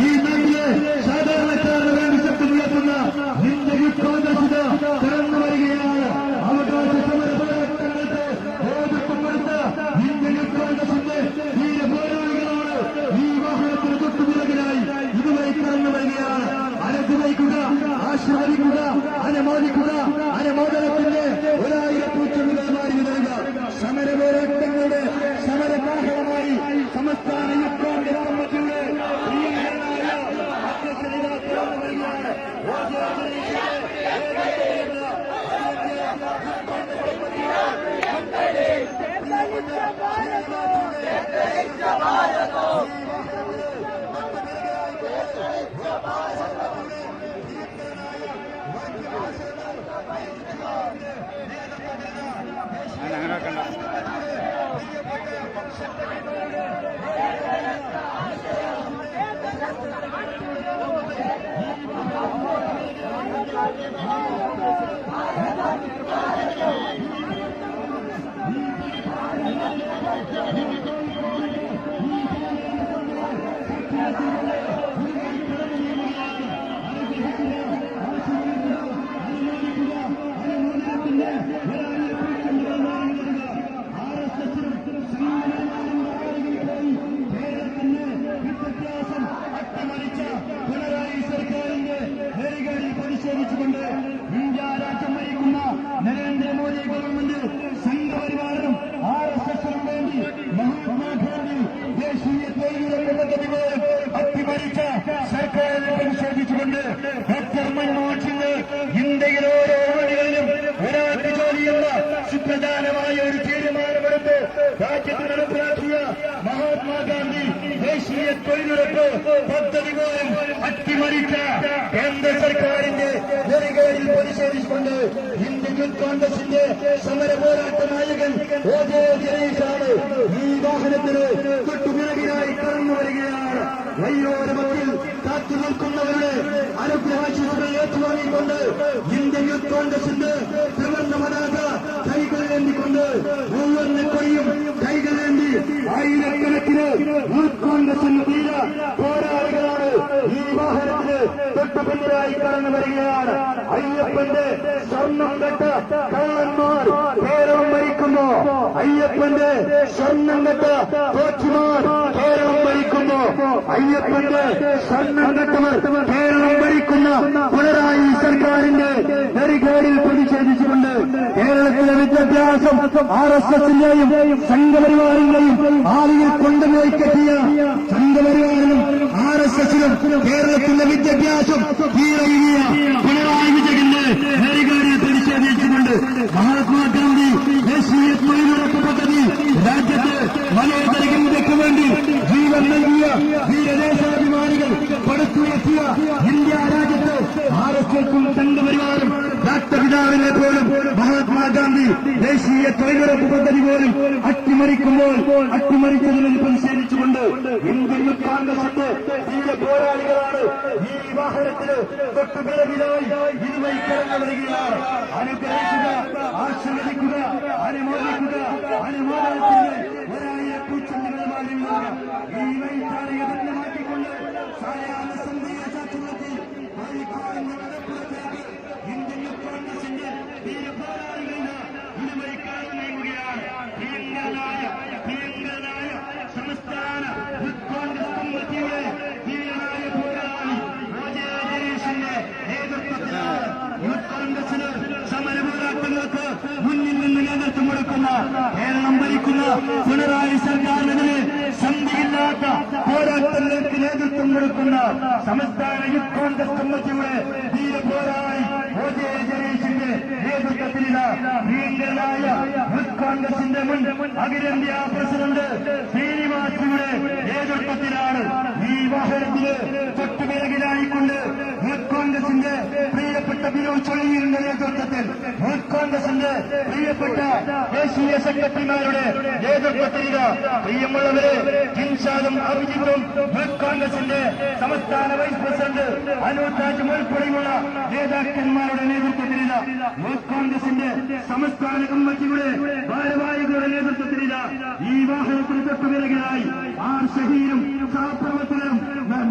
ഈ നാട്ടിലെ സാധാരണക്കാരന് വേണ്ടി ശബ്ദമുയർത്തുന്ന ഇന്ത്യൻ യൂത്ത് കോൺഗ്രസിന് കടന്നു വരികയാണ്. അവകാശ സമര പോരാട്ടങ്ങൾക്ക് നേതൃത്വം കൊടുത്ത ഇന്ത്യൻ യൂത്ത് കോൺഗ്രസിന്റെ ധീര പോരാളികളാണ് ഈ വാഹനത്തിന് തൊട്ടുപിറകിലായി ഇതുവഴി കടന്നു വരികയാണ്. അനുഗ്രഹിക്കുക, ആശീർവദിക്കുക, അനുമോദിക്കുക, അനുമോദനത്തിന്റെ 1000 പൂച്ചെണ്ടുകളുമായി തരിക. സമര പോരാട്ടങ്ങളുടെ സമരകാഹളമായി സംസ്ഥാന യൂത്ത് കോൺഗ്രസ് കമ്മിറ്റിയുടെ പ്രിയങ്കരനായ അധ്യക്ഷനിതാ കടന്നു വരികയാണ്. OJ ജനേഷിന്റെ നേതൃത്വത്തിലുള്ള അങ്ങനെ വെക്കണ്ട. പിണറായി സർക്കാരിന്റെ നെറികേടിൽ പ്രതിഷേധിച്ചുകൊണ്ട് ഇന്ത്യ രാജ്യം ഭരിക്കുന്ന നരേന്ദ്രമോദി ഗവൺമെന്റ് സംഘപരിവാറിനും RSSനും വേണ്ടി മഹാത്മാഗാന്ധി ദേശീയ തൊഴിലുറപ്പ് പദ്ധതി പോലും അട്ടിമറിച്ച സർക്കാരിനെ പ്രതിഷേധിച്ചുകൊണ്ട് ഡോക്ടർ മൻമോഹൻ സിംഗ് ഇന്ത്യയിലെ ഓരോ വഴികളിലും ഒരാൾക്ക് ജോലിയുള്ള സുപ്രധാനമായ ഒരു തീരുമാനമെടുത്ത് രാജ്യത്ത് നടപ്പിലാക്കിയ മഹാത്മാഗാന്ധി ദേശീയ തൊഴിലുറപ്പ് പദ്ധതി പോലും അട്ടിമറിച്ച കേന്ദ്ര സർക്കാരിന്റെ നെറികേടിൽ പ്രതിഷേധിച്ചുകൊണ്ട് ഇന്ത്യൻ യൂത്ത് കോൺഗ്രസിന്റെ സമര പോരാട്ട നായകൻ OJ ജനേഷാണ് ഈ വാഹനത്തിന് തൊട്ടുപിറകിലായി കടന്നു വരികയാണ്. വഴിയോരമത്തിൽ കാത്തു നിൽക്കുന്നവരുടെ അനുഗ്രഹാശിസുകൾ ഏറ്റുവാങ്ങിക്കൊണ്ട് ഇന്ത്യൻ യൂത്ത് കോൺഗ്രസിന്റെ ത്രിവർണ്ണ പതാക കൈകളിലേന്തിക്കൊണ്ട് മുഴുവൻ കൊടിയും കൈകളിലേന്തി ആയിരക്കണക്കിന് യൂത്ത് തൊട്ടുപിന്നിലായി കടന്നു വരികയാണ്. അയ്യപ്പന്റെ സ്വർണം കെട്ട കള്ളന്മാർ കേരളം ഭരിക്കുന്നു. അയ്യപ്പന്റെ സ്വർണം കെട്ട കോച്ചുമാർ കേരളം ഭരിക്കുന്നു. അയ്യപ്പന്റെ സ്വർണം കെട്ടവർ കേരളം ഭരിക്കുന്ന പിണറായി സർക്കാരിന്റെ നെറികേടിൽ പ്രതിഷേധിച്ചുകൊണ്ട് കേരളത്തിലെ വിദ്യാഭ്യാസം RSSന്റെയും സംഘപരിവാറിന്റെയും ഭാവിയിൽ കൊണ്ടുപോയി കെട്ടിയ സംഘപരിവാറിനും RSSനും കേരളത്തിലെ വിദ്യാഭ്യാസം കീഴടങ്ങിയ പിണറായി വിജയന്റെ നെറികേടിൽ പ്രതിഷേധിച്ചുകൊണ്ട് മഹാത്മാഗാന്ധി ദേശീയ തൊഴിലുറപ്പ് പദ്ധതി രാജ്യത്ത് മലയോര ഇന്ത്യക്ക് വേണ്ടി ജീവൻ നൽകിയ വീരദേശാഭിമാനികൾ പടുത്തുയർത്തിയ ഇന്ത്യ രാജ്യത്ത് RSSനും സംഘപരിവാറും രാഷ്ട്രപിതാവിനെ പോലും മഹാത്മാഗാന്ധി ദേശീയ തൊഴിലുറപ്പ് പദ്ധതി പോലും അട്ടിമറിച്ചതിൽ പ്രതിഷേധിച്ചുകൊണ്ട് ഇന്ത്യൻ കോൺഗ്രസിന്റെ ധീര പോരാളികളാണ് ഈ വാഹനത്തിന് തൊട്ടുപിറകിലായി ഇതുവഴി കടന്നു വരികയാണ്. അനുഗ്രഹിക്കുക, ആശീർവദിക്കുക, അനുമോദിക്കുക, അനുമോദനത്തിന്റെ ഒരായിരം പൂച്ചെണ്ടുകളുമായി ഈ വഴിത്താറിയെ തന്നെ മാറ്റിക്കൊണ്ട് സായാഹ്ന സന്ധ്യയെ ചാച്ചുമത്തി ഇന്ത്യൻ കോൺഗ്രസിന്റെ ധീര പോരാളികളിൽ ഇതുവഴി കടന്നു നീങ്ങുകയാണ്. പ്രിയങ്കരനായ സംസ്ഥാന കോൺഗ്രസ് കമ്മിറ്റിയുടെ ധീരനായ പോരാളി ജനീഷിന്റെ നേതൃത്വത്തിലാണ് യൂത്ത് കോൺഗ്രസിന് സമര പോരാട്ടങ്ങൾക്ക് മുന്നിൽ നിന്ന് നേതൃത്വം കൊടുക്കുന്ന കേരളം ഭരിക്കുന്ന പിണറായി സർക്കാരിനെതിരെ സന്ധിയില്ലാത്ത പോരാട്ടങ്ങൾക്ക് നേതൃത്വം കൊടുക്കുന്ന സംസ്ഥാന യൂത്ത് കോൺഗ്രസ് കമ്മിറ്റിയുടെ ധീര പോരാളി ജനീഷിന്റെ നേതൃത്വത്തിലുള്ള പ്രിയങ്കരനായ യൂത്ത് കോൺഗ്രസിന്റെ മുൻ അഖിലേന്ത്യാ പ്രസിഡന്റ് ശ്രീനിവാസിയുടെ നേതൃത്വത്തിലാണ് ഈ വാഹനത്തിന് തൊട്ടുപിറകിലായിക്കൊണ്ട് യൂത്ത് കോൺഗ്രസിന്റെ പ്രിയപ്പെട്ട ബിനോയ് ചൊള്ളിയുടെ നേതൃത്വത്തിൽ യൂത്ത് കോൺഗ്രസിന്റെ പ്രിയപ്പെട്ട ദേശീയ സെക്രട്ടറിമാരുടെ നേതൃത്വത്തിലുള്ള പ്രിയമുള്ളവരെ ജിൻഷാദും അഭിജിത്തും യൂത്ത് കോൺഗ്രസിന്റെ സംസ്ഥാന വൈസ് പ്രസിഡന്റ് അനൂപ് ഉൾപ്പെടെയുള്ള നേതാക്കന്മാരുടെ നേതൃത്വത്തിലുള്ള യൂത്ത് കോൺഗ്രസിന്റെ സംസ്ഥാന കമ്മിറ്റിയുടെ ഭാരവാഹികളുടെ നേതൃത്വത്തിലുള്ള ഈ വാഹനത്തിന് തൊട്ടുപിറകിലായി ഷഹീരും സഹപ്രവർത്തകരും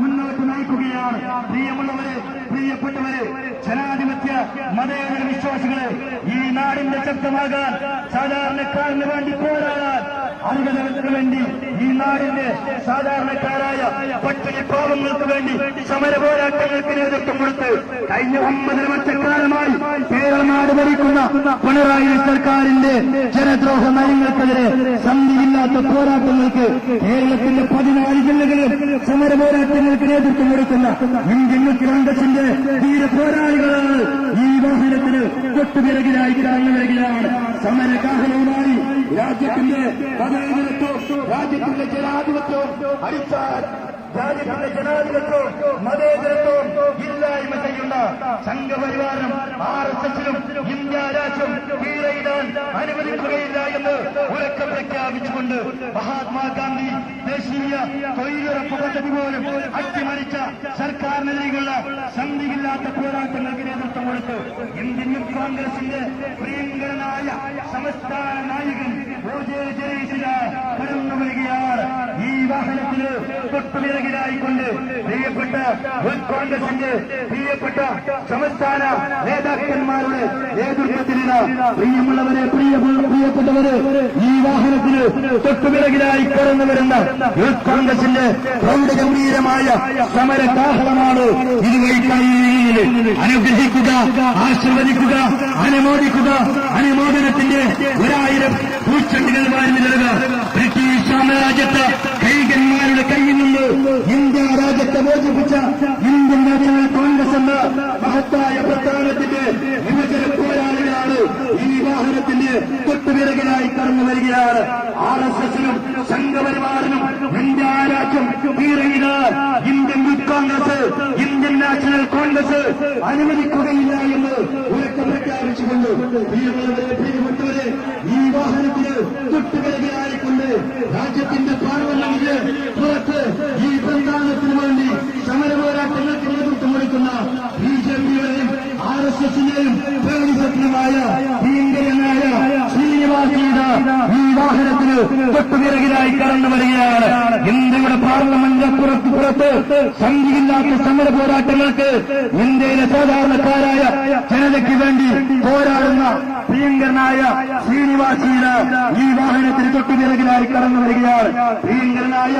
മുന്നോട്ട് നയിക്കുകയാണ്. പ്രിയമുള്ളവരെ, പ്രിയപ്പെട്ടവരെ, ജനാധിപത്യ മതേതര വിശ്വാസികളെ, ഈ നാടിന്റെ ശക്തമാകാൻ സാധാരണക്കാരന് വേണ്ടി പോരാടാൻ അർഹതകൾക്ക് വേണ്ടി ഈ നാടിന്റെ സാധാരണക്കാരായ പട്ടിണി പാവങ്ങൾക്ക് വേണ്ടി സമര പോരാട്ടങ്ങൾക്ക് നേതൃത്വം കൊടുത്ത് കഴിഞ്ഞ 9 വർഷക്കാലമായി കേരളനാട് ഭരിക്കുന്ന പിണറായി സർക്കാരിന്റെ ജനദ്രോഹ നയങ്ങൾക്കെതിരെ സന്ധിയില്ലാത്ത പോരാട്ടങ്ങൾക്ക് കേരളത്തിന്റെ 14 ജില്ലകളിൽ സമര പോരാട്ടങ്ങൾക്ക് നേതൃത്വം കൊടുക്കുന്ന ഇന്ത്യൻ കോൺഗ്രസിന്റെ ധീര പോരാളികളാണ് ഈ വാഹനത്തിന് തൊട്ടുപിറകിലായി കടന്നു വരികയാണ്. സമരകാഹനവുമായി രാജ്യത്തിന്റെ മതേതരത്വവും രാജ്യത്തിന്റെ ജനാധിപത്യവും അടിച്ചാൽ രാജ്യത്തിന്റെ ജനാധിപത്യവും മതേതരത്വവും ഇല്ലായ്മ ചെയ്യുന്ന സംഘപരിവാരം RSSനും ഇന്ത്യ രാജ്യം കീഴടങ്ങാൻ അനുവദിക്കുകയില്ല എന്ന് ഉറക്കെ പ്രഖ്യാപിച്ചുകൊണ്ട് മഹാത്മാഗാന്ധി ദേശീയ തൊഴിലുറപ്പ് പദ്ധതി പോലും അട്ടിമറിച്ച സർക്കാരിനെതിരെയുള്ള സന്ധിയില്ലാത്ത പോരാട്ടങ്ങൾക്ക് നേതൃത്വം കൊടുത്ത് ഇന്ത്യൻ കോൺഗ്രസിന്റെ പ്രിയങ്കരനായ സംസ്ഥാന നായകൻ ജനീഷില കടന്നു വരികയാണ്. ഈ വാഹനത്തിന് തൊട്ടുപിറകിലായിക്കൊണ്ട് പ്രിയപ്പെട്ട യൂത്ത് കോൺഗ്രസിന്റെ പ്രിയപ്പെട്ട സംസ്ഥാന നേതാക്കന്മാരുടെ നേതൃത്വത്തിലുള്ള പ്രിയമുള്ളവരെ, പ്രിയപ്പെട്ടവരെ, ഈ വാഹനത്തിന് തൊട്ടുപിറകിലായി കടന്നു വരുന്ന യൂത്ത് കോൺഗ്രസിന്റെ പ്രൗഢഗംഭീരമായ സമരകാഹളമാണ് ഇതുവഴി അനുഗ്രഹിക്കുക, ആശീർവദിക്കുക, അനുമോദിക്കുക, അനുമോദനത്തിന്റെ 1000 പൂച്ചെണ്ടുകൾ വാരി നൽകുക. ബ്രിട്ടീഷ് സാമ്രാജ്യത്തെ കൈകന്മാരുടെ കയ്യിൽ നിന്ന് ഇന്ത്യ രാജ്യത്തെ മോചിപ്പിച്ച ഇന്ത്യൻ നാഷണൽ കോൺഗ്രസ് എന്ന മഹത്തായ പ്രസ്ഥാനത്തിന്റെ വിഭജന പോരാളികളാണ് ഈ വാഹനത്തിന്റെ തൊട്ടുപിറകിലായി കടന്നു വരികയാണ്. RSSനും സംഘപരിവാറിനും ഇന്ത്യ രാജ്യം കീഴടങ്ങാൻ Indian Youth Congress, Indian National Congress അനുവദിക്കുകയില്ല എന്ന് ഉറക്കെ പ്രഖ്യാപിച്ചുകൊണ്ട് പ്രിയപ്പെട്ടവരെ, ഈ വാഹനത്തിന് തൊട്ടുപിറകിലായിക്കൊണ്ട് രാജ്യത്തിന്റെ പാർലമെന്റിന് പുറത്ത് ഈ പ്രസ്ഥാനത്തിന് വേണ്ടി സമരപോരാട്ടങ്ങൾക്ക് നേതൃത്വം കൊടുക്കുന്ന BJPയുടെയും RSSന്റെയും പ്രകടിതമായ ഭീങ്കരനായ ശ്രീനിവാസിയുടെ ഈ വാഹനത്തിന് തൊട്ടുപിറകിലായി കടന്നു വരികയാണ്. ഇന്ത്യയുടെ പാർലമെന്റ് പുറത്ത് സംഖ്യയില്ലാത്ത സമര പോരാട്ടങ്ങൾക്ക് ഇന്ത്യയിലെ സാധാരണക്കാരായ ജനതയ്ക്ക് വേണ്ടി പോരാടുന്ന പ്രിയങ്കരനായ ശ്രീനിവാസിന് ഈ വാഹനത്തിന് തൊട്ടുപിറകിലായി കടന്നു വരികയാണ്. പ്രിയങ്കരനായ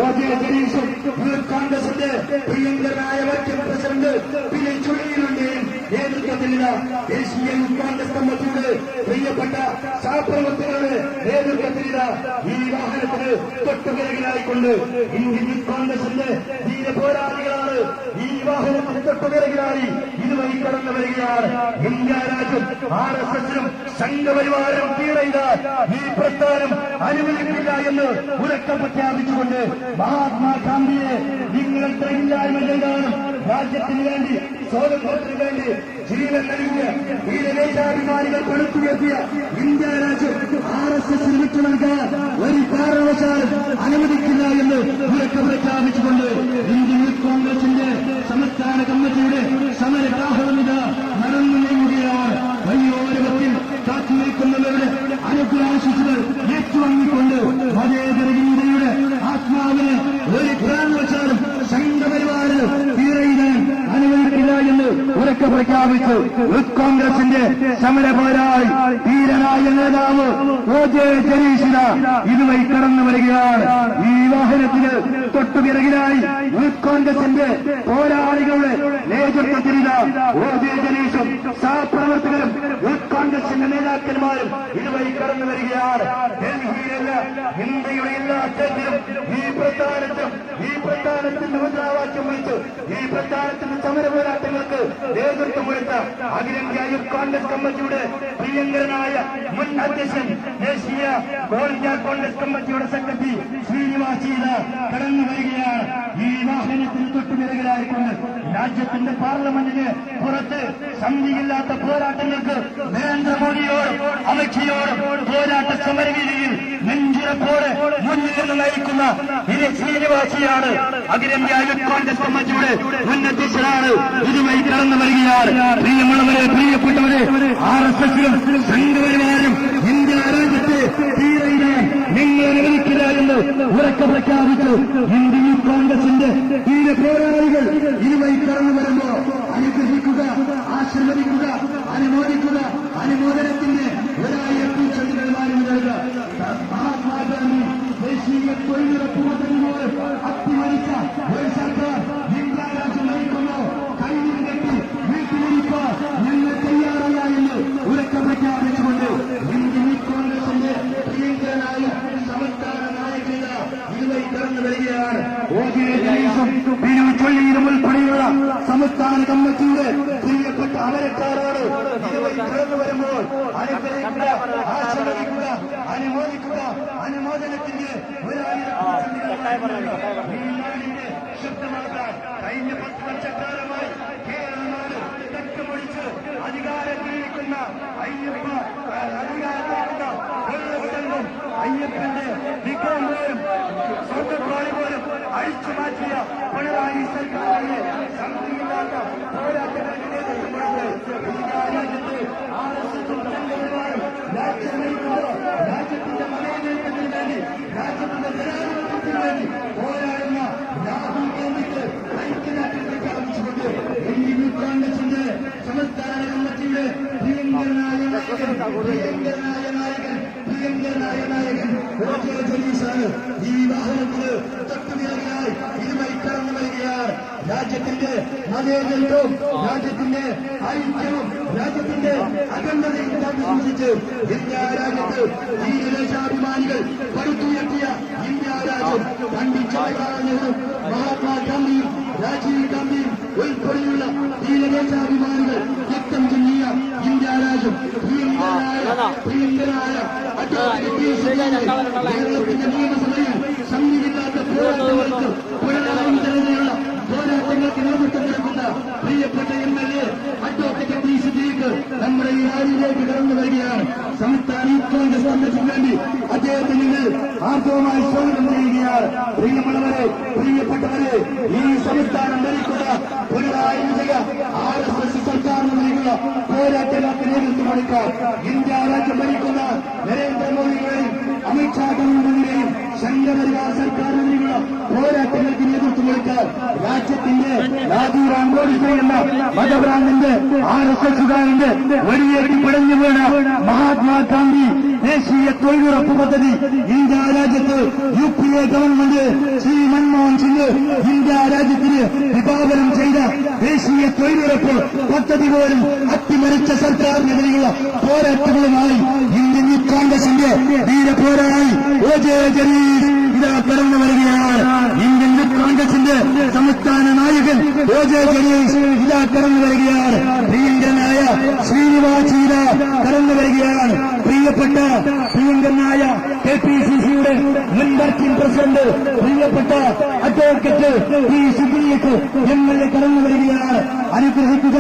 OJ ജനീഷും യൂത്ത് കോൺഗ്രസിന്റെ പ്രിയങ്കരനായ വർക്കിംഗ് പ്രസിഡന്റ് പിന്നെ ചുള്ളിയിലുണ്ട് നേതൃത്വത്തിലുള്ള ദേശീയ യൂത്ത് കോൺഗ്രസ് കമ്മിറ്റിയുടെ പ്രിയപ്പെട്ട സഹപ്രവർത്തകരുടെ നേതൃത്വത്തിലുള്ള ഈ വാഹനത്തിന് തൊട്ടുപിറകിലായിക്കൊണ്ട് ഇന്ത്യൻ യൂത്ത് കോൺഗ്രസിന്റെ ധീര പോരാളികളാണ് ഈ വാഹനത്തിന് തൊട്ടുപിറകിലായി ഇതുവഴി കടന്നു വരികയാണ്. ഇന്ത്യ രാജ്യം RSSനും സംഘപരിവാരം തീരയില്ല ഈ പ്രസ്ഥാനം അനുവദിക്കില്ല എന്ന് ഉറക്കം പ്രഖ്യാപിച്ചുകൊണ്ട് മഹാത്മാഗാന്ധിയെ നിങ്ങൾക്ക് ഇല്ലായ്മ ചെയ്താലും രാജ്യത്തിന് വേണ്ടി സ്വാതന്ത്ര്യത്തിന് വേണ്ടി ജീവൻ നൽകിയ ധീരദേശാഭിമാനികൾ പടുത്തുയർത്തിയ ഇന്ത്യ രാജ്യം RSSന് വിട്ടു നൽകാൻ ഒരു കാരണവശാലും അനുവദിക്കില്ല എന്ന് ഉറക്കം പ്രഖ്യാപിച്ചുകൊണ്ട് ഇന്ത്യൻ യൂത്ത് കോൺഗ്രസിന്റെ സംസ്ഥാന കമ്മിറ്റിയുടെ സമരകാഹളമിത നടന്നു നീങ്ങുകയാണ്. വഴിയോരത്തിൽ കാത്തുനിൽക്കുന്നവരുടെ അനുഗ്രഹാശിസുകൾ ഏറ്റുവാങ്ങിക്കൊണ്ട് മതേതര ഇന്ത്യയുടെ ആത്മാവിനെ ഒരു കാരണവശാലും സംഘപരിവാരം തീരയിടാൻ അനുവദിക്കില്ല എന്ന് ഉറക്കെ പ്രഖ്യാപിച്ചു യൂത്ത് കോൺഗ്രസിന്റെ സമരപോരാളി ധീരനായ നേതാവ് OJ ജനീഷിന ഇതുവഴി കടന്നു വരികയാണ്. ഈ വാഹനത്തിന് തൊട്ടുപിറകിലായി യൂത്ത് കോൺഗ്രസിന്റെ പോരാളികളുടെ നേതൃത്വത്തിലുള്ള OJ ജനീഷും സഹപ്രവർത്തകരും യൂത്ത് കോൺഗ്രസിന്റെ നേതാക്കന്മാരും ഇതുവഴി കടന്നു വരികയാണ്. ഡൽഹിയിലല്ല ഇന്ത്യയുടെ എല്ലാ സ്റ്റേറ്റിലും ഈ പ്രസ്ഥാനത്തിന്റെ മുദ്രാവാക്യം വിളിച്ചു ഈ പ്രസ്ഥാനത്തിന്റെ സമര പോരാട്ടങ്ങൾക്ക് നേതൃത്വം കൊടുത്ത അഖിലേന്ത്യാ യൂത്ത് കോൺഗ്രസ് കമ്മിറ്റിയുടെ പ്രിയങ്കരനായ മുൻ അധ്യക്ഷൻ ദേശീയ ഓൾ ഇന്ത്യ കോൺഗ്രസ് കമ്മിറ്റിയുടെ സെക്രട്ടറി ശ്രീനിവാസീന കടന്നു വരികയാണ്. ഈ വാഹനത്തിന് തൊട്ടുപിറകിലായിക്കൊണ്ട് രാജ്യത്തിന്റെ പാർലമെന്റിന് പുറത്ത് സന്ധിയില്ലാത്ത പോരാട്ടങ്ങൾക്ക് നരേന്ദ്രമോദിയോടും അമിത്ഷയോടും പോരാട്ട സമരവേദിയിൽ നെഞ്ചുറപ്പോടെ മുന്നിൽ നിന്ന് നയിക്കുന്ന ശ്രീനിവാസിയാണ്. അഖിലേന്ത്യാ യൂത്ത് കോൺഗ്രസ് കമ്മിറ്റിയുടെ മുൻ അധ്യക്ഷനാണ്. ഇതുവഴി കടന്നു വരികയാണ്. പ്രിയമുള്ളവരെ, പ്രിയപ്പെട്ടവരെ, RSSനും സംഘപരിവാരം ഇന്ത്യ രാജ്യത്തെ തീരയിടാൻ നിങ്ങൾ അനുവദിക്കില്ല എന്ന് ഉറക്കെ പ്രഖ്യാപിച്ചു ഇന്ത്യൻ യൂത്ത് കോൺഗ്രസിന്റെ ധീര പോരാളികൾ ഇതുവഴി കടന്നു വരുമ്പോ അനുഗ്രഹിക്കുക, ആശീർവദിക്കുക, അനുമോദിക്കുക, അനുമോദനത്തിന്റെ 1000 ചെടികളുമായി നൽകുക. മഹാത്മാഗാന്ധി ദേശീയ തൊഴിലുറപ്പ് പദ്ധതിയോട് അട്ടിമറിച്ച ഒരു സർക്കാർ ഇന്ത്യ രാജ്യം നയിക്കുന്നു. കൈയിൽ കെട്ടി വീട്ടിലിരിക്കാൻ ഞങ്ങൾ തയ്യാറല്ല എന്ന് ഉറക്കെ പ്രഖ്യാപിച്ചുകൊണ്ട് ഇന്ത്യൻ യൂത്ത് കോൺഗ്രസിന്റെ പ്രിയങ്കരനായ സംസ്ഥാന നായകന ഇതുവഴി കടന്നു വരികയാണ്. OJ ജനീഷും ചൊല്ലിയിലും ഉൾപ്പെടെയുള്ള സംസ്ഥാന കമ്മിറ്റിയുടെ പ്രിയപ്പെട്ട അമരക്കാരാണ്. ഇതുവഴി കടന്നു വരുമ്പോൾ അനുഗ്രഹിക്കുക, ആശീർവദിക്കുക, അനുമോദിക്കുക, അനുമോദനത്തിന്റെ 1000 ഈ നാടിന്റെ ശബ്ദമാക്കാൻ കഴിഞ്ഞ 10 വർഷക്കാലമായി കേരളനാട് തെക്കുമൊഴിച്ച് അധികാരത്തിലിരിക്കുന്ന അധികാരത്തിലിരിക്കുന്ന കൊള്ളവിടങ്ങും അയ്യപ്പന്റെ വിഗ്രഹം പോലും സ്വർണ്ണക്കോഴി പോലും അഴിച്ചു മാറ്റിയ പിണറായി സർക്കാരിനെ സംഘിയില്ലാത്ത പോരാട്ടങ്ങൾക്ക് നേതൃത്വം കൊടുത്ത് രാജ്യത്ത് RSSനും സംഘപരിവാരം രാജ്യം നയിക്കുമ്പോൾ രാജ്യത്തിന്റെ മതേതരത്വത്തിന് വേണ്ടി രാജ്യത്തിന്റെ ജനാധിപത്യത്തിന് വേണ്ടി പോരാടുന്ന രാഹുൽ ഗാന്ധിക്ക് ഐക്യദാർഢ്യം പ്രഖ്യാപിച്ചുകൊണ്ട് ഇന്ത്യൻ യൂത്ത് കോൺഗ്രസിന്റെ സംസ്ഥാന കമ്മിറ്റിയുടെ പ്രിയങ്കരനായ നായകൻ OJ ജനീഷാണ്. ഈ വാഹനത്തിന് തൊട്ടുപിറകിലായി ഇതുവഴി കടന്നു വരികയാണ്. രാജ്യത്തിന്റെ മതേതരത്വവും രാജ്യത്തിന്റെ ഐക്യവും രാജ്യത്തിന്റെ അഖണ്ഡതയും കാത്തുസൂക്ഷിച്ച് ഇന്ത്യ രാജ്യത്ത് ധീരദേശാഭിമാനികൾ പടുത്തുയർത്തിയ ഇന്ത്യ രാജ്യം പണ്ഡിറ്റ് ജവഹർലാൽ നെഹ്റു, മഹാത്മാഗാന്ധിയും രാജീവ് ഗാന്ധിയും ഉൾപ്പെടെയുള്ള ധീരദേശാഭിമാനികൾ രക്തം ചൊല്ലിയ ഇന്ത്യ രാജ്യം പ്രിയങ്കരായ കേരളത്തിന്റെ നിയമസഭയിൽ സംഘിയില്ലാത്ത പോരാട്ടങ്ങൾക്ക് പിണറായി ജനതയുള്ള പോരാട്ടങ്ങൾക്ക് നേതൃത്വം നൽകുന്ന പ്രിയപ്പെട്ട MLA അഡ്വക്കേറ്റ് P. സിദ്ദീഖ് നമ്മുടെ ഈ റാലിയിലേക്ക് കടന്നു വരികയാണ്. സംസ്ഥാന യൂത്ത് കോൺഗ്രസ് കമ്മിറ്റിക്ക് വേണ്ടി അദ്ദേഹത്തെ നിങ്ങൾ ആർദ്രവുമായി സ്വാഗതം ചെയ്യുകയാണ്. പ്രിയമുള്ളവരെ, പ്രിയപ്പെട്ടവരെ, ഈ സംസ്ഥാനം ഭരിക്കുന്ന പിണറായി വിജയൻ RSS സർക്കാരിന് നൽകുന്ന പോരാട്ടങ്ങൾക്ക് നേതൃത്വം കൊടുക്കാൻ ഇന്ത്യ രാജ്യം ഭരിക്കുന്ന നരേന്ദ്രമോദിയുടെയും അമിത്ഷാ ഗവൺമെന്റിനെയും സംഘപരിവാർ സർക്കാരിനെതിരെയുള്ള പോരാട്ടങ്ങൾക്ക് നേതൃത്വം കൊടുക്കാൻ രാജ്യത്തിന്റെ രാജീവ് ഗാന്ധി എന്ന മതഭ്രാന്തന്റെ RSSകാരന്റെ വെടിയേറ്റി പിടഞ്ഞു വീണ മഹാത്മാഗാന്ധി ദേശീയ തൊഴിലുറപ്പ് പദ്ധതി ഇന്ത്യ രാജ്യത്ത് UPA government Shri Manmohan Singh India രാജ്യത്തിന് വിഭാവനം ചെയ്ത ദേശീയ തൊഴിലുറപ്പ് പദ്ധതി പോലും അട്ടിമറിച്ച സർക്കാരിനെതിരെയുള്ള പോരാട്ടങ്ങളുമായി ഇന്ത്യൻ യൂത്ത് കോൺഗ്രസിന്റെ ധീരപോരാളി OJ ജലീൽ ഇതാ കടന്നു വരികയാണ്. ഇന്ത്യൻ യൂത്ത് കോൺഗ്രസിന്റെ സംസ്ഥാന നായകൻ OJ ജലീൽ ഇതാ കടന്നു വരികയാണ്. പ്രിയങ്കരനായ ശ്രീനിവാസ് ഇതാ കടന്നു വരികയാണ്. പ്രിയങ്കരനായ KPCCയുടെ മുൻ വർക്കിംഗ് പ്രസിഡന്റ് പ്രിയപ്പെട്ട അഡ്വക്കേറ്റ് P. സിദ്ദീഖ് MLA കടന്നു വരികയാണ്. അനുഗ്രഹിക്കുക,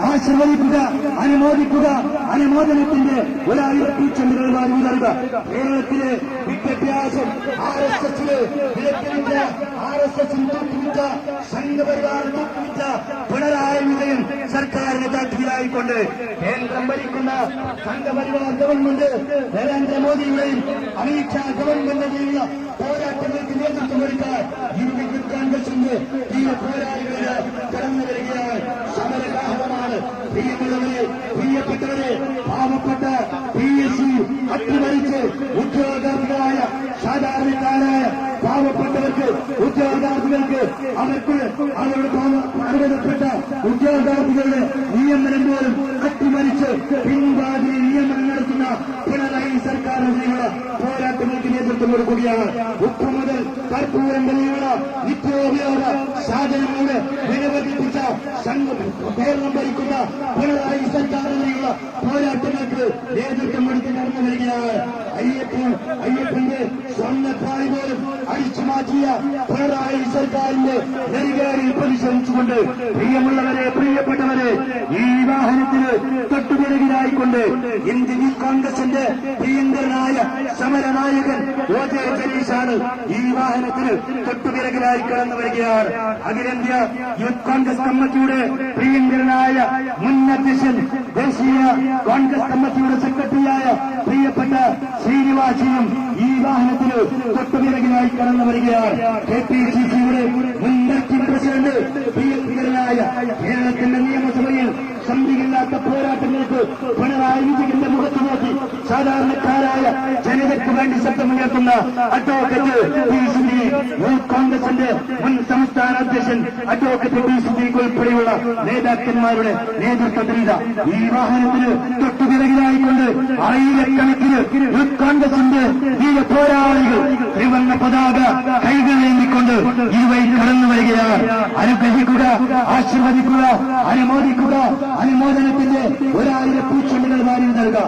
ആശീർവദിക്കുക, അനുമോദിക്കുക. അനുമോദനത്തിന്റെ 1000 പൂച്ചെണ്ടുകൾ വാങ്ങി നൽകുക. കേരളത്തിലെ വിദ്യാഭ്യാസം RSSന് വിലക്കിവിറ്റ, RSSന് തൂക്കിവിറ്റ, സംഘപരിവാർ തൂക്കിവിറ്റ പിണറായി വിജയൻ സർക്കാരിന് താല്പര്യമായിക്കൊണ്ട് കേന്ദ്രം ഭരിക്കുന്ന സംഘപരിവാർ ഗവൺമെന്റ് നരേന്ദ്രമോദിയുടെയും അമിത്ഷാ ഗവൺമെന്റിനെതിരെയുള്ള പോരാട്ടങ്ങൾക്ക് നേതൃത്വം കൊടുക്കാൻ ഇന്ത്യൻ യൂത്ത് കോൺഗ്രസിന്റെ ഈ പോരാളികളെ കടന്നു വരികയാണ്. സമരകാഹളമാണ്. പ്രിയമുള്ളവരെ, പ്രിയപ്പെട്ടവരെ, പാവപ്പെട്ട PSC അട്ടിമറിച്ച് ഉദ്യോഗാർത്ഥികളായ സാധാരണക്കാരായ പാവപ്പെട്ടവർക്ക് ഉദ്യോഗാർത്ഥികൾക്ക് അവർക്ക് അർഹതപ്പെട്ട ഉദ്യോഗാർത്ഥികളുടെ നിയമനം പോലും അട്ടിമറിച്ച് പിൻവാതിൽ നിയമനം നടത്തുന്ന പിണറായി സർക്കാരിനെതിരെയുള്ള പോരാട്ടങ്ങൾക്ക് നേതൃത്വം കൊടുക്കുകയാണ്. ഉപ്പ് മുതൽ കർപ്പൂരം വരെയുള്ള നിത്യോപയോഗ സാധനങ്ങളുടെ വില വർദ്ധിപ്പിച്ച കേരളം ഭരിക്കുന്ന പിണറായി സർക്കാരിനെതിരെയുള്ള പോരാട്ടങ്ങൾക്ക് നേതൃത്വം കൊടുത്ത് നടന്നു വരികയാണ്. അയ്യപ്പന്റെ സ്വർണ്ണപ്പാളി പോലും അടിച്ചു മാറ്റിയ പിണറായി സർക്കാരിന്റെ നെറികേറിൽ പ്രതിഷേധിച്ചുകൊണ്ട് പ്രിയമുള്ളവരെ, പ്രിയപ്പെട്ടവരെ, ഈ വാഹനത്തിന് തൊട്ടുപിറകിലായിക്കൊണ്ട് ഇന്ത്യൻ യൂത്ത് കോൺഗ്രസിന്റെ പ്രിയങ്കരനായ സമരനായകൻ OJ ജലീഷാണ് ഈ വാഹനത്തിന് തൊട്ടുപിറകിലായി കടന്നു വരികയാണ്. അഖിലേന്ത്യാ യൂത്ത് കോൺഗ്രസ് കമ്മിറ്റിയുടെ പ്രിയങ്കരനായ മുൻ അധ്യക്ഷൻ, ദേശീയ കോൺഗ്രസ് കമ്മിറ്റിയുടെ സെക്രട്ടറിയായ പ്രിയപ്പെട്ട ശ്രീനിവാസിനും ഈ വാഹനത്തിന് തൊട്ടുപിറകിലായി കടന്നു വരികയാണ്. KPCCയുടെ മുൻ വർക്കിംഗ് പ്രസിഡന്റ് പ്രിയങ്കരനായ കേരളത്തിന്റെ നിയമസഭയിൽ സന്ധിയില്ലാത്ത പോരാട്ടങ്ങൾക്ക് പിണറായി വിജയന്റെ മുഖത്ത് നോക്കി സാധാരണക്കാരായ ജനതയ്ക്ക് വേണ്ടി ശബ്ദമുയർത്തുന്ന അഡ്വക്കേറ്റ് P. സിദ്ദീഖ്, യൂത്ത് കോൺഗ്രസിന്റെ മുൻ സംസ്ഥാന അധ്യക്ഷൻ അഡ്വക്കേറ്റ് P. സിദ്ദീഖ് ഉൾപ്പെടെയുള്ള നേതാക്കന്മാരുടെ നേതൃത്വത്തിൽ ഈ വാഹനത്തിന് തൊട്ടുപിറകിലായിക്കൊണ്ട് ആയിരക്കണക്കിന് യൂത്ത് കോൺഗ്രസിന്റെ ധീര പോരാളികൾ ത്രിവർണ്ണ പതാക കൈകളേന്തിക്കൊണ്ട് ഇതുവഴി കടന്നു വരികയാണ്. അനുഗ്രഹിക്കുക, ആശീർവദിക്കുക, അനുമോദിക്കുക. അനുമോദനത്തിന്റെ 1000 പൂച്ചെണ്ടുകൾ വാരി നൽകുക.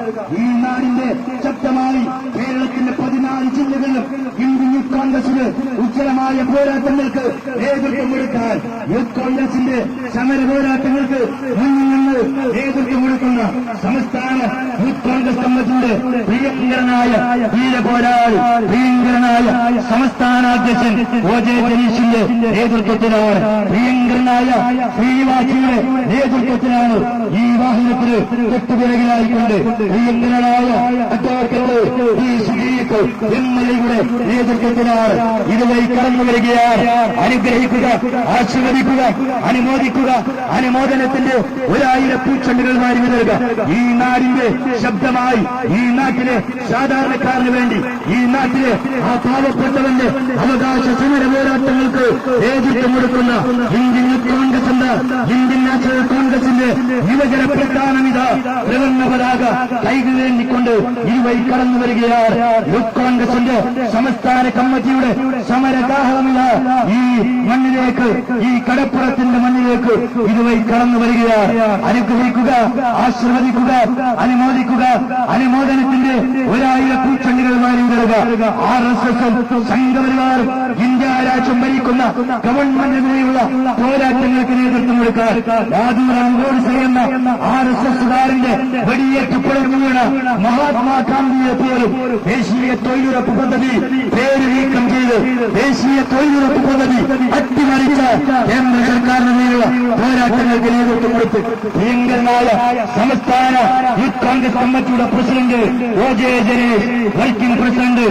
ഈ നാടിന്റെ ശബ്ദമായി കേരളത്തിന്റെ 14 ജില്ലകളിലും ഇന്ത്യൻ യൂത്ത് കോൺഗ്രസിന് ഉജ്ജ്വലമായ പോരാട്ടങ്ങൾക്ക് നേതൃത്വം കൊടുക്കാൻ യൂത്ത് കോൺഗ്രസിന്റെ സമര പോരാട്ടങ്ങൾക്ക് മുന്നിൽ നിന്ന് നേതൃത്വം കൊടുക്കുന്ന സംസ്ഥാന യൂത്ത് കോൺഗ്രസ് കമ്മിറ്റിയുടെ പ്രിയങ്കരനായ ധീരപോരാളി, പ്രിയങ്കരനായ സംസ്ഥാന അധ്യക്ഷൻ OJ ജലീഷിന്റെ നേതൃത്വത്തിലാണ്, പ്രിയങ്കരനായ ശ്രീനിവാസിയുടെ നേതൃത്വത്തിലാണ് ഈ വാഹനത്തിന് തൊട്ടുപിറകിലായിക്കൊണ്ട് പ്രിയങ്കരനായ അഡ്വക്കേറ്റ് P. സിദ്ദീഖ് MLA നേതൃത്വത്തിലാണ് ഇതുവഴി കടന്നു വരികയാണ്. അനുഗ്രഹിക്കുക, ആശീർവദിക്കുക, അനുമോദിക്കുക. അനുമോദനത്തിന്റെ 1000 പൂച്ചെണ്ടുകൾ വാരി നൽകുക. ഈ നാടിന്റെ ശബ്ദമായി, ഈ നാട്ടിലെ സാധാരണക്കാരന് വേണ്ടി, ഈ നാട്ടിലെ ആ പാവപ്പെട്ടവന്റെ അവകാശ സമര പോരാട്ടങ്ങൾക്ക് നേതൃത്വം കൊടുക്കുന്ന ഇന്ത്യൻ യൂത്ത് കോൺഗ്രസിന്റെ, ഇന്ത്യൻ നാഷണൽ കോൺഗ്രസിന്റെ യുവജന പ്രസ്ഥാനമിത ത്രിവർണ്ണ പതാക കൈകളേന്തിക്കൊണ്ട് ഇതുവഴി കടന്നു വരികയാണ്. യൂത്ത് കോൺഗ്രസിന്റെ സംസ്ഥാന കമ്മിറ്റിയുടെ സമരകാഹളമിത ഈ മണ്ണിലേക്ക്, ഈ കടപ്പുറത്തിന്റെ മണ്ണിലേക്ക് ഇതുവഴി കടന്നു വരികയാണ്. അനുഗ്രഹിക്കുക, ആശീർവദിക്കുക, അനുമോദിക്കുക. അനുമോദനത്തിന്റെ 1000 പൂച്ചെണ്ടുകൾ വാരി നൽകുക. RSS സംഘപരിവാർ ഇന്ത്യ രാജ്യം ഭരിക്കുന്ന ഗവൺമെന്റിനെതിരെയുള്ള പോരാട്ടങ്ങൾക്ക് നേതൃത്വം കൊടുക്കാൻ രാജീവ് എന്ന RSSകാരന്റെ വെടിയേറ്റ് പിളർന്നു വീണ മഹാത്മാഗാന്ധിയെ പോലും ദേശീയ തൊഴിലുറപ്പ് പദ്ധതി പേര് നീക്കം ചെയ്ത് ദേശീയ തൊഴിലുറപ്പ് പദ്ധതി അട്ടിമറിച്ച കേന്ദ്ര സർക്കാരിനെതിരെയുള്ള പോരാട്ടങ്ങൾക്ക് നേതൃത്വം കൊടുത്ത് പ്രിയങ്കരനായ സംസ്ഥാന യൂത്ത് കോൺഗ്രസ് കമ്മിറ്റിയുടെ president OJ Jaleel, working president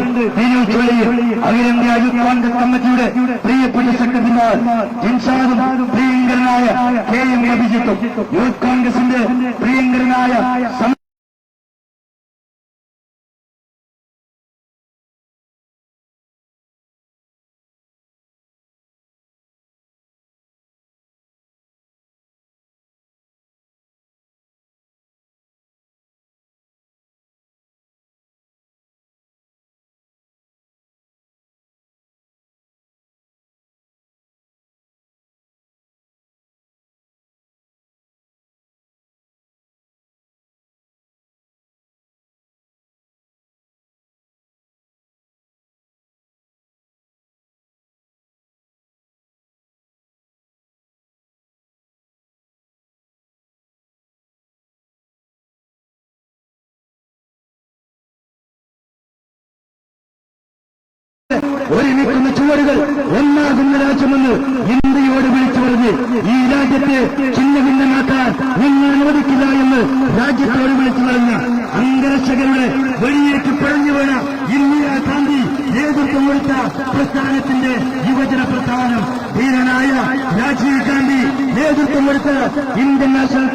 Congress കമ്മിറ്റിയുടെ പ്രിയപ്പെട്ട സെക്രട്ടറിമാർ ജിൻഷാദും പ്രിയങ്കരനായ KM അഭിജിത്തും യൂത്ത് കോൺഗ്രസിന്റെ പ്രിയങ്കരനായ ഒരുമിക്കുന്ന ചുവടുകൾ ഒന്നാകുന്ന രാജ്യമെന്ന് ഇന്ത്യയോട് വിളിച്ചു പറഞ്ഞ് ഈ രാജ്യത്തെ ഛിന്നഭിന്നമാക്കാൻ നിങ്ങൾ അനുവദിക്കില്ല എന്ന് രാജ്യത്തോട് വിളിച്ചു പറഞ്ഞ അംഗരക്ഷകരുടെ വെടിയേറ്റ് പിഴഞ്ഞു വീണ ഇന്ദിരാഗാന്ധി നേതൃത്വം കൊടുത്ത പ്രസ്ഥാനത്തിന്റെ യുവജന പ്രസ്ഥാനം ധീരനായ രാജീവ് ഗാന്ധി നേതൃത്വം കൊടുത്ത ഇന്ത്യൻ നാഷണൽ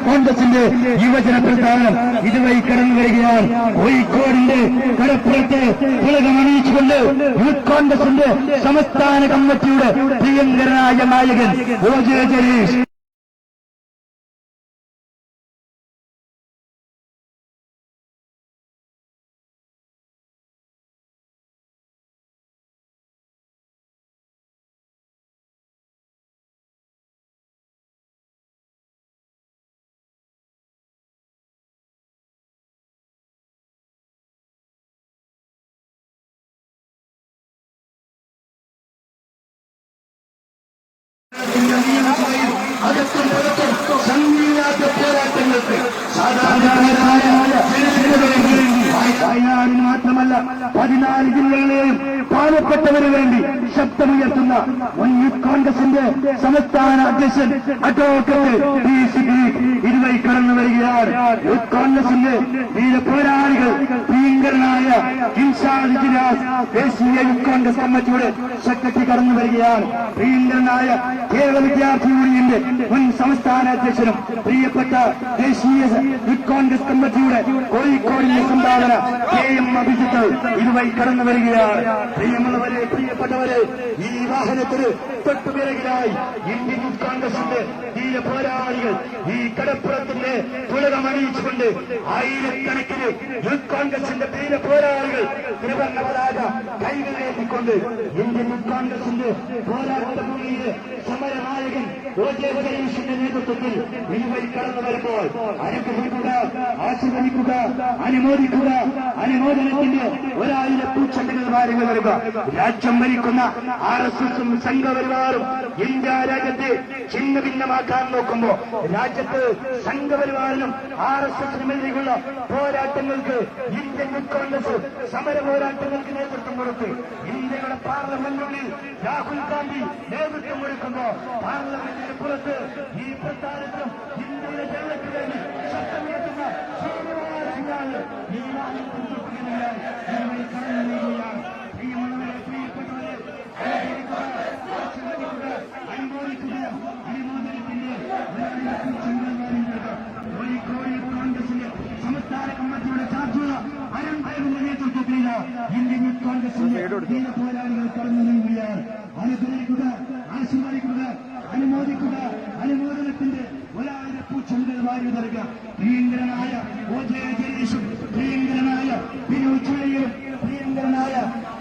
കോൺഗ്രസിന്റെ യുവജന പ്രസ്ഥാനം ഇതുവഴി കടന്നു വരികയാണ്. കോഴിക്കോടിന്റെ കടപ്പുറത്ത് തിളകമണിയിച്ചുകൊണ്ട് യൂത്ത് കോൺഗ്രസിന്റെ സംസ്ഥാന കമ്മിറ്റിയുടെ പ്രിയങ്കരനായ നായകൻ OJ ജലീഷ് അകത്തും പുറത്തും സംഘീയാത്ത പോരാട്ടങ്ങൾക്ക് വയനാടിന് മാത്രമല്ല 14 ജില്ലകളെയും പാവപ്പെട്ടവന് വേണ്ടി ശബ്ദമുയർത്തുന്ന മുൻ യൂത്ത് കോൺഗ്രസിന്റെ സംസ്ഥാന അധ്യക്ഷൻ അഡ്വക്കേറ്റ് PCB ഇതുവഴി കടന്നു വരികയാണ്. യൂത്ത് കോൺഗ്രസിന്റെ വീര പോരാളികൾ പ്രിയങ്കരനായ ഇൻഷാദ് ജിനാസ് ദേശീയ യൂത്ത് കോൺഗ്രസ് കമ്മിറ്റിയുടെ സെക്രട്ടറി കടന്നു വരികയാണ്. പ്രിയങ്കരനായ കേരള വിദ്യാർത്ഥി യൂണിയന്റെ മുൻ സംസ്ഥാന അധ്യക്ഷനും പ്രിയപ്പെട്ട ദേശീയ യൂത്ത് കോൺഗ്രസ് കമ്മിറ്റിയുടെ കോഴിക്കോടിന്റെ സംഭാവന KM അഭിജിത്ത് ഇതുവഴി കടന്നു വരികയാണ്. പ്രിയമുള്ളവരെ, പ്രിയപ്പെട്ടവരെ, ഈ വാഹനത്തിന് തൊട്ടുപിറകിലായി ഇന്ത്യൻ യൂത്ത് കോൺഗ്രസിന്റെ ധീര പോരാളികൾ ഈ കടപ്പുറത്തിന്റെ തുളകമണിയിച്ചുകൊണ്ട് ആയിരക്കണക്കിന് യൂത്ത് കോൺഗ്രസിന്റെ ധീര പോരാളികൾ ത്രിവർണ്ണ പതാക കൈകളിലേറ്റിക്കൊണ്ട് ഇന്ത്യൻ യൂത്ത് കോൺഗ്രസിന്റെ പോരാട്ട ഭൂമിയിലെ സമരനായകൻ OJ ജലീഷിന്റെ നേതൃത്വത്തിൽ ഇതുവഴി കടന്നു വരുമ്പോൾ അനുഗ്രഹിക്കുക, ആശീർവദിക്കുക, അനുമോദിക്കുക, അനുമോദനത്തിന്റെ 1000 പൂച്ചെണ്ടുകൾ വാരുക വരിക. രാജ്യം ഭരിക്കുന്ന RSSഉം സംഘപരിവാറും ഇന്ത്യ രാജ്യത്തെ ഛിന്ന ഭിന്നമാക്കാൻ നോക്കുമ്പോ രാജ്യത്ത് സംഘപരിവാറിനും RSSനുമെതിരെയുള്ള പോരാട്ടങ്ങൾക്ക് ഇന്ത്യൻ യൂത്ത് കോൺഗ്രസ് സമര പോരാട്ടങ്ങൾക്ക് നേതൃത്വം കൊടുത്ത് ഇന്ത്യയുടെ പാർലമെന്റിനുള്ളിൽ രാഹുൽ ഗാന്ധി നേതൃത്വം കൊടുക്കുമ്പോ പാർലമെന്റിന് പുറത്ത് ഈ പ്രസ്ഥാനത്തിനും ഇന്ത്യയുടെ ജനതയ്ക്ക് വേണ്ടി ശബ്ദമുയർത്തുന്ന ഈ രാജ്യത്തിൽ തൊട്ടുകയാണ് ഇതുവഴി കടന്നു നീങ്ങുകയാണ്. പ്രിയമുള്ളവരെ, പ്രിയപ്പെട്ടവരെ, അനുമോദിക്കുക, അനുമോദനത്തിന്റെ കോഴിക്കോട് കോൺഗ്രസിന്റെ സംസ്ഥാന കമ്മിറ്റിയുടെ ചാർജുള്ള അരുൺഭയന്റെ നേതൃത്വത്തിലുള്ള ഇന്ത്യൻ യൂത്ത് കോൺഗ്രസിന്റെ ധീര പോരാളികൾ കടന്നു നീങ്ങുകയാണ്. അനുഗ്രഹിക്കുക, ആശീർവദിക്കുക, അനുമോദിക്കുക, അനുമോദനത്തിന്റെ 1000 പൂച്ചെണ്ടുകൾ വാരി തരിക. പ്രിയങ്കരനായ OJ ജലീഷും പ്രിയങ്കരനായ വിനോദ് ചുഴയും പ്രിയങ്കരനായ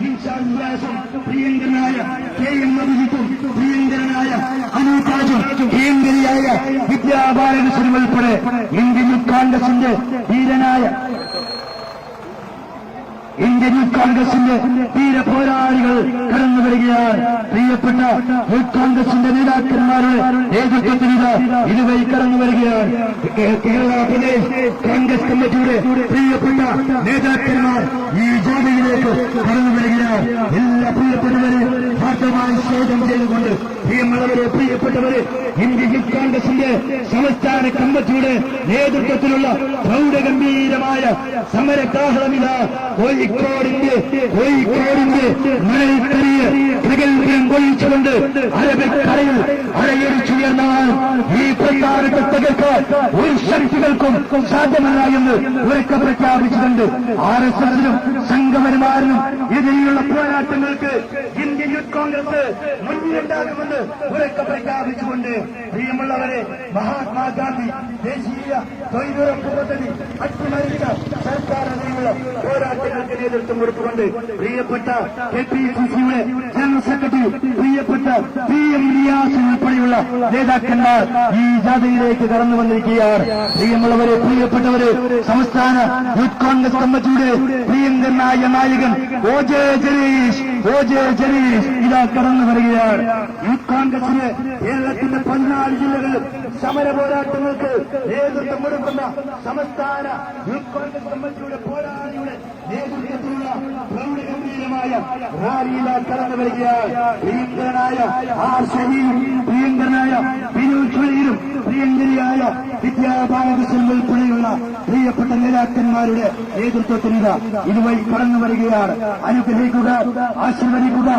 ഇൻഷാദ് ജിനാസും പ്രിയങ്കരനായ KM അഭിജിത്തും പ്രിയങ്കരനായ അനൂപാജും പ്രിയങ്കരിയായ വിദ്യാബാലകൃഷ്ണനും ഉൾപ്പെടെ ഇന്ത്യൻ യൂത്ത് കോൺഗ്രസിന്റെ ധീരനായ ഇന്ത്യൻ യൂത്ത് കോൺഗ്രസിന്റെ ധീര പോരാളികൾ കടന്നു വരികയാണ്. പ്രിയപ്പെട്ട യൂത്ത് കോൺഗ്രസിന്റെ നേതാക്കന്മാരുടെ നേതൃത്വത്തിൽ ഇതുവഴി കടന്നു വരികയാണ്. കേരള പ്രദേശ് കോൺഗ്രസ് കമ്മിറ്റിയുടെ പ്രിയപ്പെട്ട നേതാക്കന്മാർ ഈ ജാഥയിലേക്ക് കടന്നു വരികയാണ്. എല്ലാ പ്രിയപ്പെട്ടവരെ ഹാർദമായി സ്വാഗതം ചെയ്തുകൊണ്ട് പ്രിയമുള്ളവരെ, പ്രിയപ്പെട്ടവരെ, ഇന്ത്യൻ യൂത്ത് കോൺഗ്രസിന്റെ സംസ്ഥാന കമ്മിറ്റിയുടെ നേതൃത്വത്തിലുള്ള പ്രൗഢഗംഭീരമായ സമരകാഹളമിത കോഴിക്കോടിന്റെ മണൽക്കരയെ പ്രഗത്ഭം കൊള്ളിച്ചുകൊണ്ട് അറബിക്കരയിൽ അരയടിച്ചുയർന്നാൽ ഈ പ്രസ്ഥാനത്തെ തകർക്കാൻ ഒരു ശക്തികൾക്കും സാധ്യമല്ല എന്ന് ഉറക്കെ പ്രഖ്യാപിച്ചിട്ടുണ്ട്. RSSനും സംഘപരിവാറിനും എതിരെയുള്ള പോരാട്ടങ്ങൾക്ക് ഇന്ത്യൻ യൂത്ത് കോൺഗ്രസ് മുന്നിലുണ്ടാകുമെന്ന് ഉറക്കെ പ്രഖ്യാപിച്ചുകൊണ്ട് പ്രിയമുള്ളവരെ, മഹാത്മാഗാന്ധി ദേശീയ തൊഴിലുറപ്പ് പദ്ധതി അട്ടിമറിച്ച സർക്കാരിനെതിരെയുള്ള പോരാട്ടങ്ങൾക്ക് നേതൃത്വം കൊടുത്തുകൊണ്ട് പ്രിയപ്പെട്ട KPCCയുടെ ജനറൽ സെക്രട്ടറി പ്രിയപ്പെട്ട PM നിയാസ് ഉൾപ്പെടെയുള്ള നേതാക്കന്മാർ ഈ ജാഥയിലേക്ക് കടന്നു വന്നിരിക്കുകയാണ്. പ്രിയമുള്ളവരെ, പ്രിയപ്പെട്ടവരെ, സംസ്ഥാന യൂത്ത് കോൺഗ്രസ് കമ്മിറ്റിയുടെ പ്രിയങ്കരനായ നായകൻ OJ ജലീഷ് ഇതാ കടന്നു വരികയാണ്. യൂത്ത് കോൺഗ്രസിന് കേരളത്തിന്റെ 14 ജില്ലകളിൽ സമര പോരാട്ടങ്ങൾക്ക് നേതൃത്വം കൊടുക്കുന്ന സംസ്ഥാന യൂത്ത് കോൺഗ്രസ് കമ്മിറ്റിയുടെ പോരാളിയുടെ നേതൃത്വത്തിലുള്ള പ്രൗഢഗംഭീരമായ റാലിയിലാ കടന്നു വരികയാണ്. പ്രിയങ്കരനായ R ഷഹീദും പ്രിയങ്കരനായ വിനോദ് ചുഴലിയും പ്രിയങ്കരിയായ വിദ്യാഭാഗസ്വം ഉൾപ്പെടെയുള്ള പ്രിയപ്പെട്ട നേതാക്കന്മാരുടെ നേതൃത്വത്തിനിതാ ഇതുവഴി കടന്നു വരികയാണ്. അനുഗ്രഹിക്കുക, ആശീർവദിക്കുക,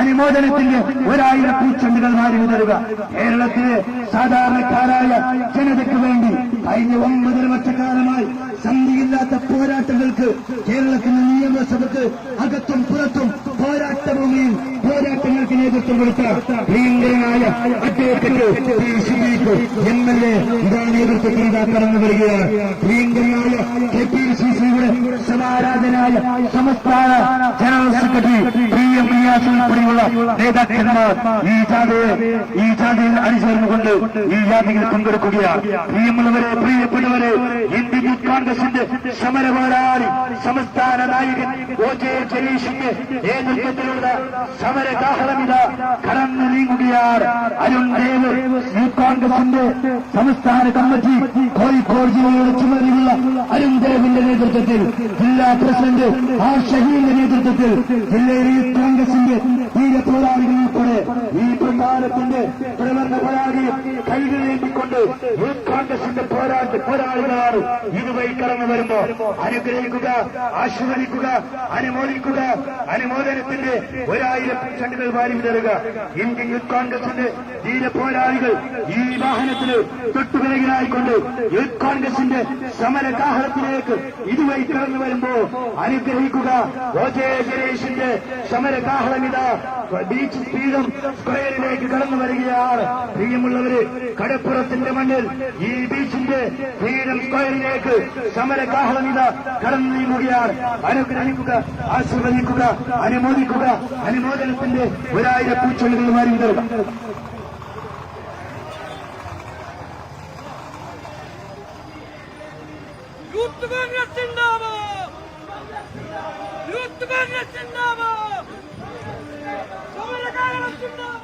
അനുമോദനത്തിന്റെ 1000 പൂച്ചെണ്ടുകൾ മാറി വിതറുക. കേരളത്തിലെ സാധാരണക്കാരായ ജനതയ്ക്ക് വേണ്ടി കഴിഞ്ഞ 9 വർഷക്കാലമായി സന്ധിയില്ലാത്ത പോരാട്ടങ്ങൾക്ക് കേരളത്തിന്റെ നിയമസഭയ്ക്ക് അകത്തും പുറത്തും പോരാട്ടഭൂമിയിൽ പോരാട്ടങ്ങൾക്ക് നേതൃത്വം കൊടുത്ത പ്രിയങ്കരനായ അഡ്വക്കേറ്റ് MLA ഇതാ നേതൃത്വത്തിൽ ഇതാ കടന്നു വരികയാണ്. പ്രിയങ്കരനായ KPCCയുടെ സമാരാധനായ സംസ്ഥാന ജനറൽ സെക്രട്ടറി PM നിയാസ് ഉൾപ്പെടെയുള്ള നേതാക്കന്മാർ ഈ ജാഥയിൽ അണിചേർന്നുകൊണ്ട് ഈ യാത്രയിൽ പങ്കെടുക്കുകയാണ്. പ്രിയമുള്ളവരെ, പ്രിയപ്പെട്ടവരെ, ഇന്ത്യൻ യൂത്ത് കോൺഗ്രസിന്റെ സമരപോരാളി സംസ്ഥാന നായകൻ OJ ജലീഷിന്റെ നേതൃത്വത്തിലുള്ള സമരകാഹളമിത കടന്നു നീങ്ങുകയാണ്. അരുൺ ദേവ് യൂത്ത് കോൺഗ്രസിന്റെ സംസ്ഥാന കമ്മിറ്റി കോഴിക്കോട് ജില്ലയുടെ ചുമതലയുള്ള അരുൺ ദേവിന്റെ നേതൃത്വത്തിൽ, ജില്ലാ പ്രസിഡന്റ് R ഷഹീദിന്റെ നേതൃത്വത്തിൽ ജില്ലയിലെ യൂത്ത് കോൺഗ്രസിന്റെ ധീര പോരാളികൾ ഉൾപ്പെടെ ഈ പ്രസ്ഥാനത്തിന്റെ പ്രവർത്തന പോരാളിയെ കൈകളേന്തിക്കൊണ്ട് യൂത്ത് കോൺഗ്രസിന്റെ പോരാളികളാണ് ഇതുവഴി കടന്നു വരുമ്പോ അനുഗ്രഹിക്കുക, ആശീർവദിക്കുക, അനുമോദനത്തിന്റെ 1000 ചെണ്ടുകൾ വാരി വിതറുക. ഇന്ത്യൻ യൂത്ത് കോൺഗ്രസിന്റെ ധീര പോരാളികൾ ഈ വാഹനത്തിന് തൊട്ടുപിറകിലായിക്കൊണ്ട് യൂത്ത് കോൺഗ്രസിന്റെ സമരകാഹളത്തിലേക്ക് ഇതുവഴി കടന്നു വരുമ്പോ അനുഗ്രഹിക്കുക. OJ ജലീഷിന്റെ സമരകാഹളമിത ബീച്ച് പീഠം സ്ക്വയറിലേക്ക് കടന്നു വരികയാണ്. പ്രിയമുള്ളവര്, കടപ്പുറത്തിന്റെ മണ്ണിൽ ഈ ബീച്ചിന്റെ പീഠം സ്ക്വയറിലേക്ക് സമരകാഹളമിത കടന്നു നീങ്ങുകയാണ്. അനുഗ്രഹിക്കുക, ആശീർവദിക്കുക, അനുമോദനത്തിന്റെ 1000 പൂച്ചെണ്ടുകൾ മാറി വിതറുക. യൂത്ത് കോൺഗ്രസ് സിന്ദാബാദ്! യൂത്ത് കോൺഗ്രസ് സിന്ദാബാദ്! സമരകാഹളം സിന്ദാബാദ്!